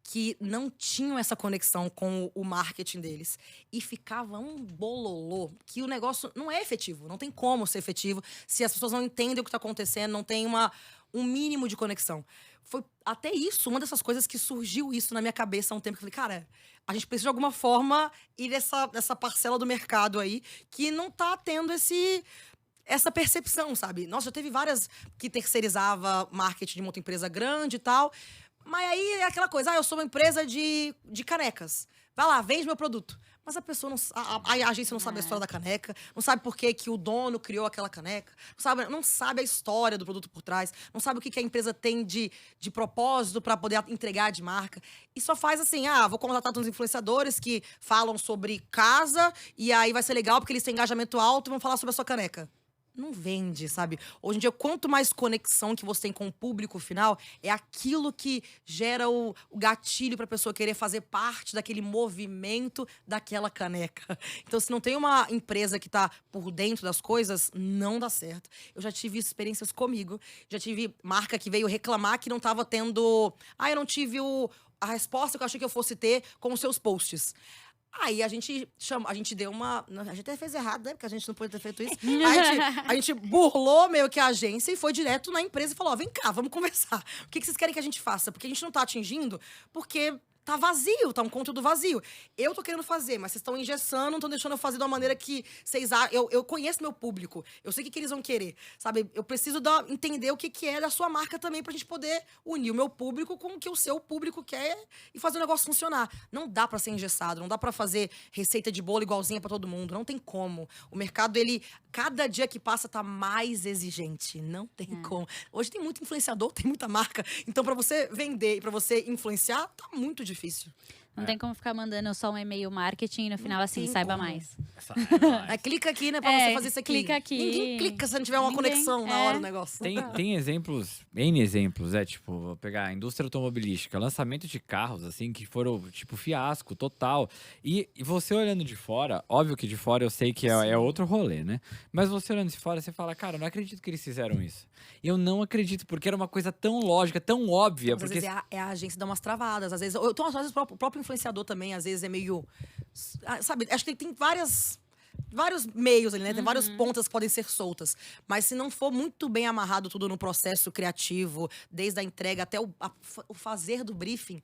que não tinham essa conexão com o marketing deles. E ficava um bololô, que o negócio não é efetivo. Não tem como ser efetivo se as pessoas não entendem o que está acontecendo, não tem um mínimo de conexão. Foi até isso, uma dessas coisas que surgiu isso na minha cabeça há um tempo. Que eu falei, cara, a gente precisa de alguma forma ir nessa parcela do mercado aí que não tá tendo essa percepção, sabe? Nossa, já teve várias que terceirizava marketing de uma outra empresa grande e tal. Mas aí é aquela coisa, eu sou uma empresa de canecas. Vai lá, vende meu produto. Mas a pessoa não a agência não sabe a história da caneca, não sabe por que o dono criou aquela caneca, não sabe a história do produto por trás, não sabe o que a empresa tem de propósito para poder entregar de marca. E só faz assim, vou contratar uns influenciadores que falam sobre casa e aí vai ser legal porque eles têm engajamento alto e vão falar sobre a sua caneca. Não vende, sabe? Hoje em dia, quanto mais conexão que você tem com o público final, é aquilo que gera o gatilho pra pessoa querer fazer parte daquele movimento daquela caneca. Então, se não tem uma empresa que tá por dentro das coisas, não dá certo. Eu já tive experiências comigo, já tive marca que veio reclamar que não tava tendo... eu não tive a resposta que eu achei que eu fosse ter com os seus posts. Aí a gente deu uma... A gente até fez errado, né? Porque a gente não podia ter feito isso. A gente burlou meio que a agência e foi direto na empresa e falou, vem cá, vamos conversar. O que vocês querem que a gente faça? Porque a gente não tá atingindo, porque tá vazio, tá um conteúdo vazio. Eu tô querendo fazer, mas vocês estão engessando, não estão deixando eu fazer de uma maneira que vocês... Eu conheço meu público, eu sei o que eles vão querer, sabe? Eu preciso entender o que é da sua marca também pra gente poder unir o meu público com o que o seu público quer e fazer o negócio funcionar. Não dá pra ser engessado, não dá pra fazer receita de bolo igualzinha pra todo mundo, não tem como. O mercado, cada dia que passa tá mais exigente, não tem como. Hoje tem muito influenciador, tem muita marca, então pra você vender e pra você influenciar, tá muito difícil. Não tem como ficar mandando só um e-mail marketing e no final assim, tem saiba como. mais. Clica aqui, né, pra você fazer isso aqui. clica aqui. Ninguém clica se não tiver uma Ninguém, conexão na hora do negócio. Tem exemplos, N exemplos, tipo, vou pegar a indústria automobilística, lançamento de carros, assim, que foram, tipo, fiasco total. E você olhando de fora, óbvio que de fora eu sei que é outro rolê, né? Mas você olhando de fora, você fala, cara, eu não acredito que eles fizeram isso. Eu não acredito, porque era uma coisa tão lógica, tão óbvia. Mas, Porque... às vezes a agência dá umas travadas, às vezes o próprio influenciador também, às vezes, é meio… Sabe, acho que tem vários meios ali, né? Tem várias pontas que podem ser soltas. Mas se não for muito bem amarrado tudo no processo criativo, desde a entrega até o fazer do briefing,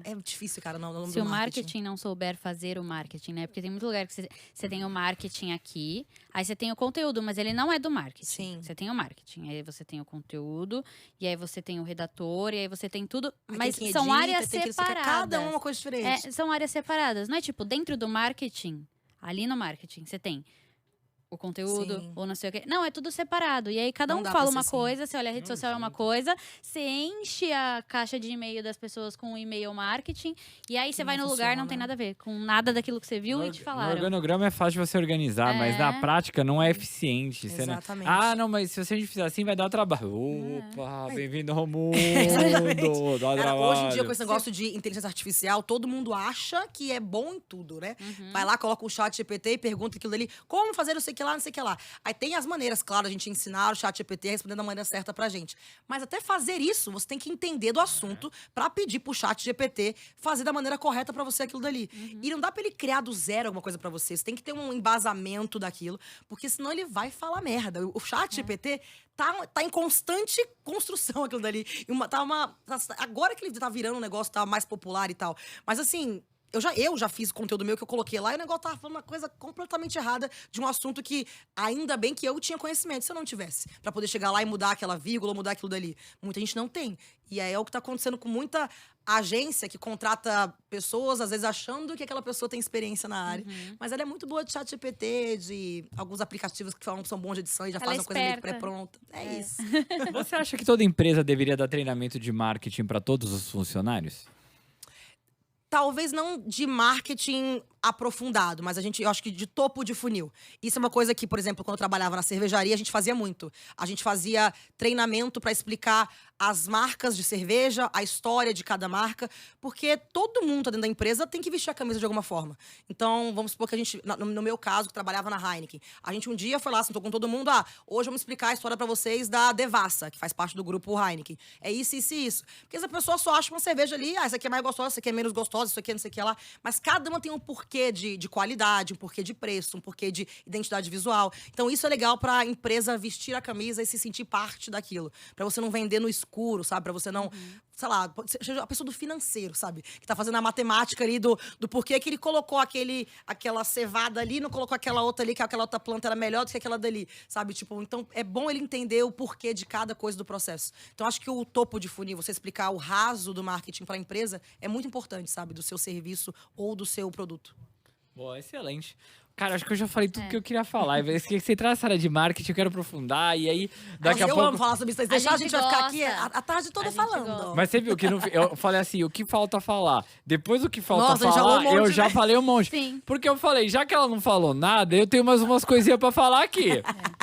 é difícil, cara. Não, Se o marketing não souber fazer o marketing, né? Porque tem muito lugar que você tem o marketing aqui, aí você tem o conteúdo, mas ele não é do marketing. Sim. Você tem o marketing, aí você tem o conteúdo, e aí você tem o redator, e aí você tem tudo. Aí mas tem quem são edita, áreas tem quem separadas. cada uma coisa diferente. São áreas separadas. Não é tipo, dentro do marketing, ali no marketing, você tem o conteúdo, Sim. ou não sei o quê. Não, é tudo separado. E aí cada Não um dá fala pra ser uma assim. coisa, você olha a rede social é uma coisa, você enche a caixa de e-mail das pessoas com o e-mail marketing, e aí você vai não no lugar, não funciona. tem nada a ver com nada daquilo que você viu e te No falaram. organograma é fácil de você organizar, mas na prática não é eficiente. Você não- Exatamente. Ah, não, mas se a gente fizer assim, vai dar trabalho. Opa, bem-vindo ao mundo, dá Cara, trabalho. hoje em dia, com esse negócio de inteligência artificial, todo mundo acha que é bom em tudo, né? Vai lá, coloca o chat GPT e pergunta aquilo ali, como fazer não sei o que lá, não sei o que lá. Aí tem as maneiras, claro, a gente ensinar o chat GPT a responder da maneira certa pra gente. Mas até fazer isso, você tem que entender do assunto pra pedir pro chat GPT fazer da maneira correta pra você aquilo dali. E não dá pra ele criar do zero alguma coisa pra você. Você tem que ter um embasamento daquilo, porque senão ele vai falar merda. O chat GPT tá em constante construção aquilo dali. Agora que ele tá virando um negócio, tá mais popular e tal. Mas assim, eu já fiz conteúdo meu que eu coloquei lá e o negócio tava falando uma coisa completamente errada de um assunto que, ainda bem que eu tinha conhecimento, se eu não tivesse. Pra poder chegar lá e mudar aquela vírgula, mudar aquilo dali. Muita gente não tem. E aí é o que tá acontecendo com muita agência que contrata pessoas, às vezes achando que aquela pessoa tem experiência na área. Mas ela é muito boa de chat GPT, de alguns aplicativos que falam que são bons de edição e já Ela fazem é uma coisa meio que esperta. pré-pronta. É isso. Você acha que toda empresa deveria dar treinamento de marketing para todos os funcionários? Talvez não de marketing aprofundado, mas eu acho que de topo de funil. Isso é uma coisa que, por exemplo, quando eu trabalhava na cervejaria, a gente fazia muito. A gente fazia treinamento para explicar as marcas de cerveja, a história de cada marca, porque todo mundo dentro da empresa tem que vestir a camisa de alguma forma. Então, vamos supor que a gente, no meu caso, que trabalhava na Heineken, a gente um dia foi lá, sentou com todo mundo, hoje vamos explicar a história para vocês da Devassa, que faz parte do grupo Heineken. É isso, isso e isso. Porque essa pessoa só acha uma cerveja ali, essa aqui é mais gostosa, essa aqui é menos gostosa, isso aqui é não sei o que lá. Mas cada uma tem um porquê de qualidade, um porquê de preço, um porquê de identidade visual. Então, isso é legal pra empresa vestir a camisa e se sentir parte daquilo. Pra você não vender no escuro, sabe? Pra você não, sei lá, seja a pessoa do financeiro, sabe? Que tá fazendo a matemática ali do porquê que ele colocou aquela cevada ali, não colocou aquela outra ali, que aquela outra planta era melhor do que aquela dali, sabe? Tipo, então é bom ele entender o porquê de cada coisa do processo. Então, acho que o topo de funil, você explicar o raso do marketing pra empresa, é muito importante, sabe? Do seu serviço ou do seu produto. Boa, excelente. Cara, acho que eu já falei tudo que eu queria falar. Se você entrar nessa área de marketing, eu quero aprofundar. E aí, daqui a eu pouco… amo falar sobre isso. Se deixar, a gente vai ficar aqui gosta. a tarde toda A gente falando. gosta. Mas você viu que eu falei assim, o que falta falar? Depois do que falta Nossa, a gente falou falar, um monte, eu né? já falei um monte. Sim. Porque eu falei, já que ela não falou nada, eu tenho mais umas coisinhas pra falar aqui.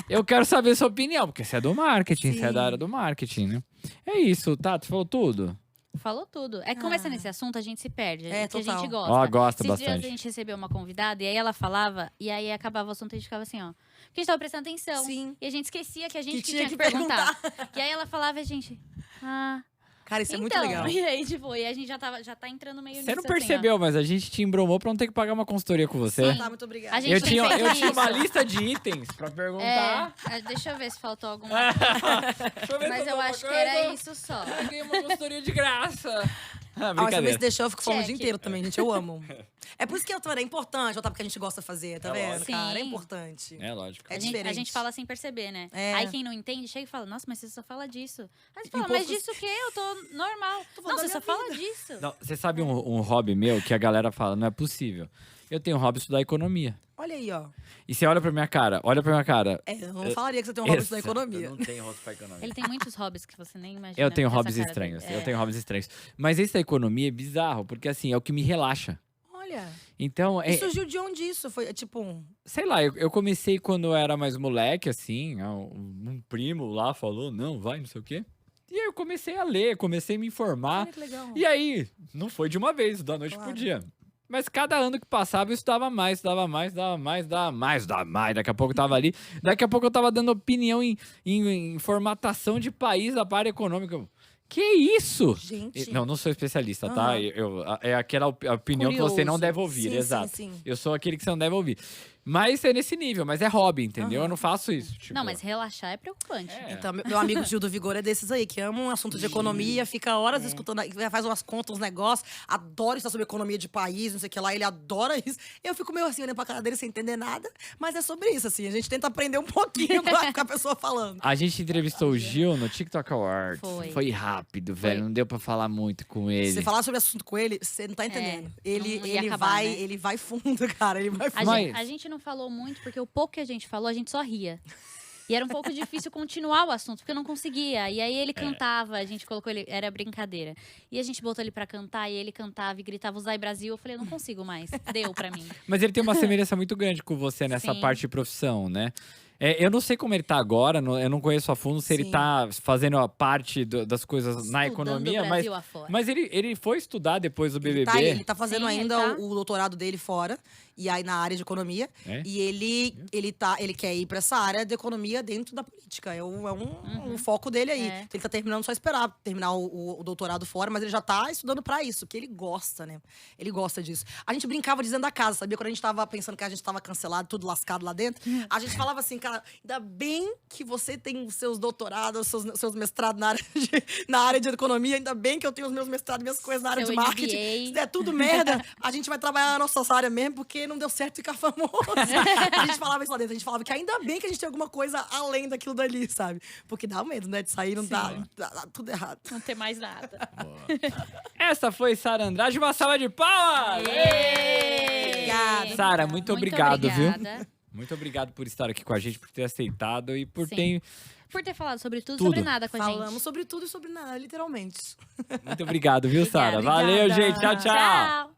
Eu quero saber sua opinião, porque você é do marketing, você é da área do marketing, né? É isso, Tato, falou tudo. Falou tudo. É que começa nesse assunto, a gente se perde. Que a total. gente gosta. Ó, gosta Esses dias bastante. a gente recebeu uma convidada e aí ela falava, e aí acabava o assunto e a gente ficava assim, ó. Porque a gente tava prestando atenção. Sim. E a gente esquecia que a gente Que que tinha tinha que que perguntar. E aí ela falava e a gente. Cara, isso é muito Então, legal. e aí, tipo, e a gente já tá entrando meio Você nisso. não assim, ó. percebeu, mas a gente te embromou pra não ter que pagar uma consultoria com você. Sim. Tá, muito obrigada. A gente Eu tem tinha, feito eu tinha uma isso. lista de itens pra perguntar. Deixa eu ver se faltou alguma Deixa eu ver se Mas eu alguma acho que coisa. era isso só. Peguei uma consultoria de graça. Ah, Mas se brincadeira. me deixar, eu fico falando o dia Check. inteiro também, gente. Eu amo. É por isso que é importante voltar porque a gente gosta de fazer, tá vendo, lógico. cara? É Sim. importante. É lógico. É A diferente. gente fala sem perceber, né? É. Aí quem não entende chega e fala, nossa, mas você só fala disso. Aí você E fala, o mas povo- disso o quê? Eu tô normal. Tô Não, falando você da só minha fala vida. disso. Não, você sabe um hobby meu que a galera fala, não é possível. Eu tenho um hobby de estudar economia. Olha aí, ó. E você olha pra minha cara, Eu não falaria que você tem um hobby da Exato, economia. Eu não tenho hobby pra economia. Ele tem muitos hobbies que você nem imagina. Eu tenho com essa hobbies cara estranhos. dele. Eu tenho hobbies estranhos. Mas esse da economia é bizarro, porque assim, é o que me relaxa. Olha. Então, E surgiu de onde isso? Foi tipo um. sei lá, eu comecei quando eu era mais moleque, assim, um primo lá falou, não, vai, não sei o quê. E aí eu comecei a ler, comecei a me informar. Olha que legal. E aí, não foi de uma vez, da noite pro Claro. dia. Mas cada ano que passava, eu estudava mais, estudava mais, estudava mais, estudava mais, estudava mais. Daqui a pouco eu tava ali. Daqui a pouco eu tava dando opinião em formatação de país da área econômica. Que isso? Gente. Não sou especialista, tá? Aham. É aquela opinião que você não Curioso. deve ouvir, Sim, exato. sim, sim. Eu sou aquele que você não deve ouvir. Mas é nesse nível, mas é hobby, entendeu? Eu não faço isso. Tipo, Não, mas relaxar é preocupante. É. Então, meu amigo Gil do Vigor é desses aí, que ama um assunto de economia, fica horas escutando, faz umas contas, uns negócios, adora estudar sobre economia de país, não sei o que lá, ele adora isso. Eu fico meio assim, olhando pra cara dele sem entender nada, mas é sobre isso, assim, a gente tenta aprender um pouquinho com a pessoa falando. A gente entrevistou o Gil no TikTok Awards. Foi. Rápido, velho. Não deu pra falar muito com ele. Se você falar sobre assunto com ele, você não tá entendendo. Ele, não ia ele, acabar, vai, né? ele vai fundo, cara, ele vai A, fundo. Mas- gente, a gente não falou muito, porque o pouco que a gente falou, a gente só ria. E era um pouco difícil continuar o assunto, porque eu não conseguia. E aí ele cantava, a gente colocou ele, era brincadeira. E a gente botou ele pra cantar, e ele cantava e gritava Usai Brasil. Eu falei, eu não consigo mais. Deu pra mim. Mas ele tem uma semelhança muito grande com você nessa Sim. parte de profissão, né? Eu não sei como ele tá agora, eu não conheço a fundo se ele Sim. tá fazendo a parte das coisas na Estudando economia, o Brasil afora. mas ele foi estudar depois do BBB. Ele tá fazendo Sim, ainda ele tá. o doutorado dele fora, e aí na área de economia. É? E ele quer ir pra essa área de economia dentro da política. É um foco dele aí. É. Então, ele tá terminando, só esperar terminar o doutorado fora, mas ele já tá estudando pra isso, que ele gosta, né? Ele gosta disso. A gente brincava dizendo da casa, sabia? Quando a gente tava pensando que a gente tava cancelado, tudo lascado lá dentro, a gente falava assim, cara, ainda bem que você tem os seus doutorados, seus mestrados na área de economia, ainda bem que eu tenho os meus mestrados, minhas coisas na área Seu de marketing. MBA. Se der tudo merda, a gente vai trabalhar na nossa área mesmo, porque não deu certo ficar famoso. A gente falava isso lá dentro, a gente falava que ainda bem que a gente tem alguma coisa além daquilo dali, sabe? Porque dá medo, né? De sair, não dá tudo errado. Não ter mais nada. Essa foi Sara Andrade, uma salva de palmas! Obrigada. Sara, muito obrigado, viu? obrigada. Muito obrigado por estar aqui com a gente, por ter aceitado e por Sim. ter. Por ter falado sobre tudo, Tudo. sobre nada com a gente. Falamos sobre tudo e sobre nada, literalmente. Muito obrigado, viu, Sara? Obrigada. Valeu, gente. Tchau, tchau. Tchau.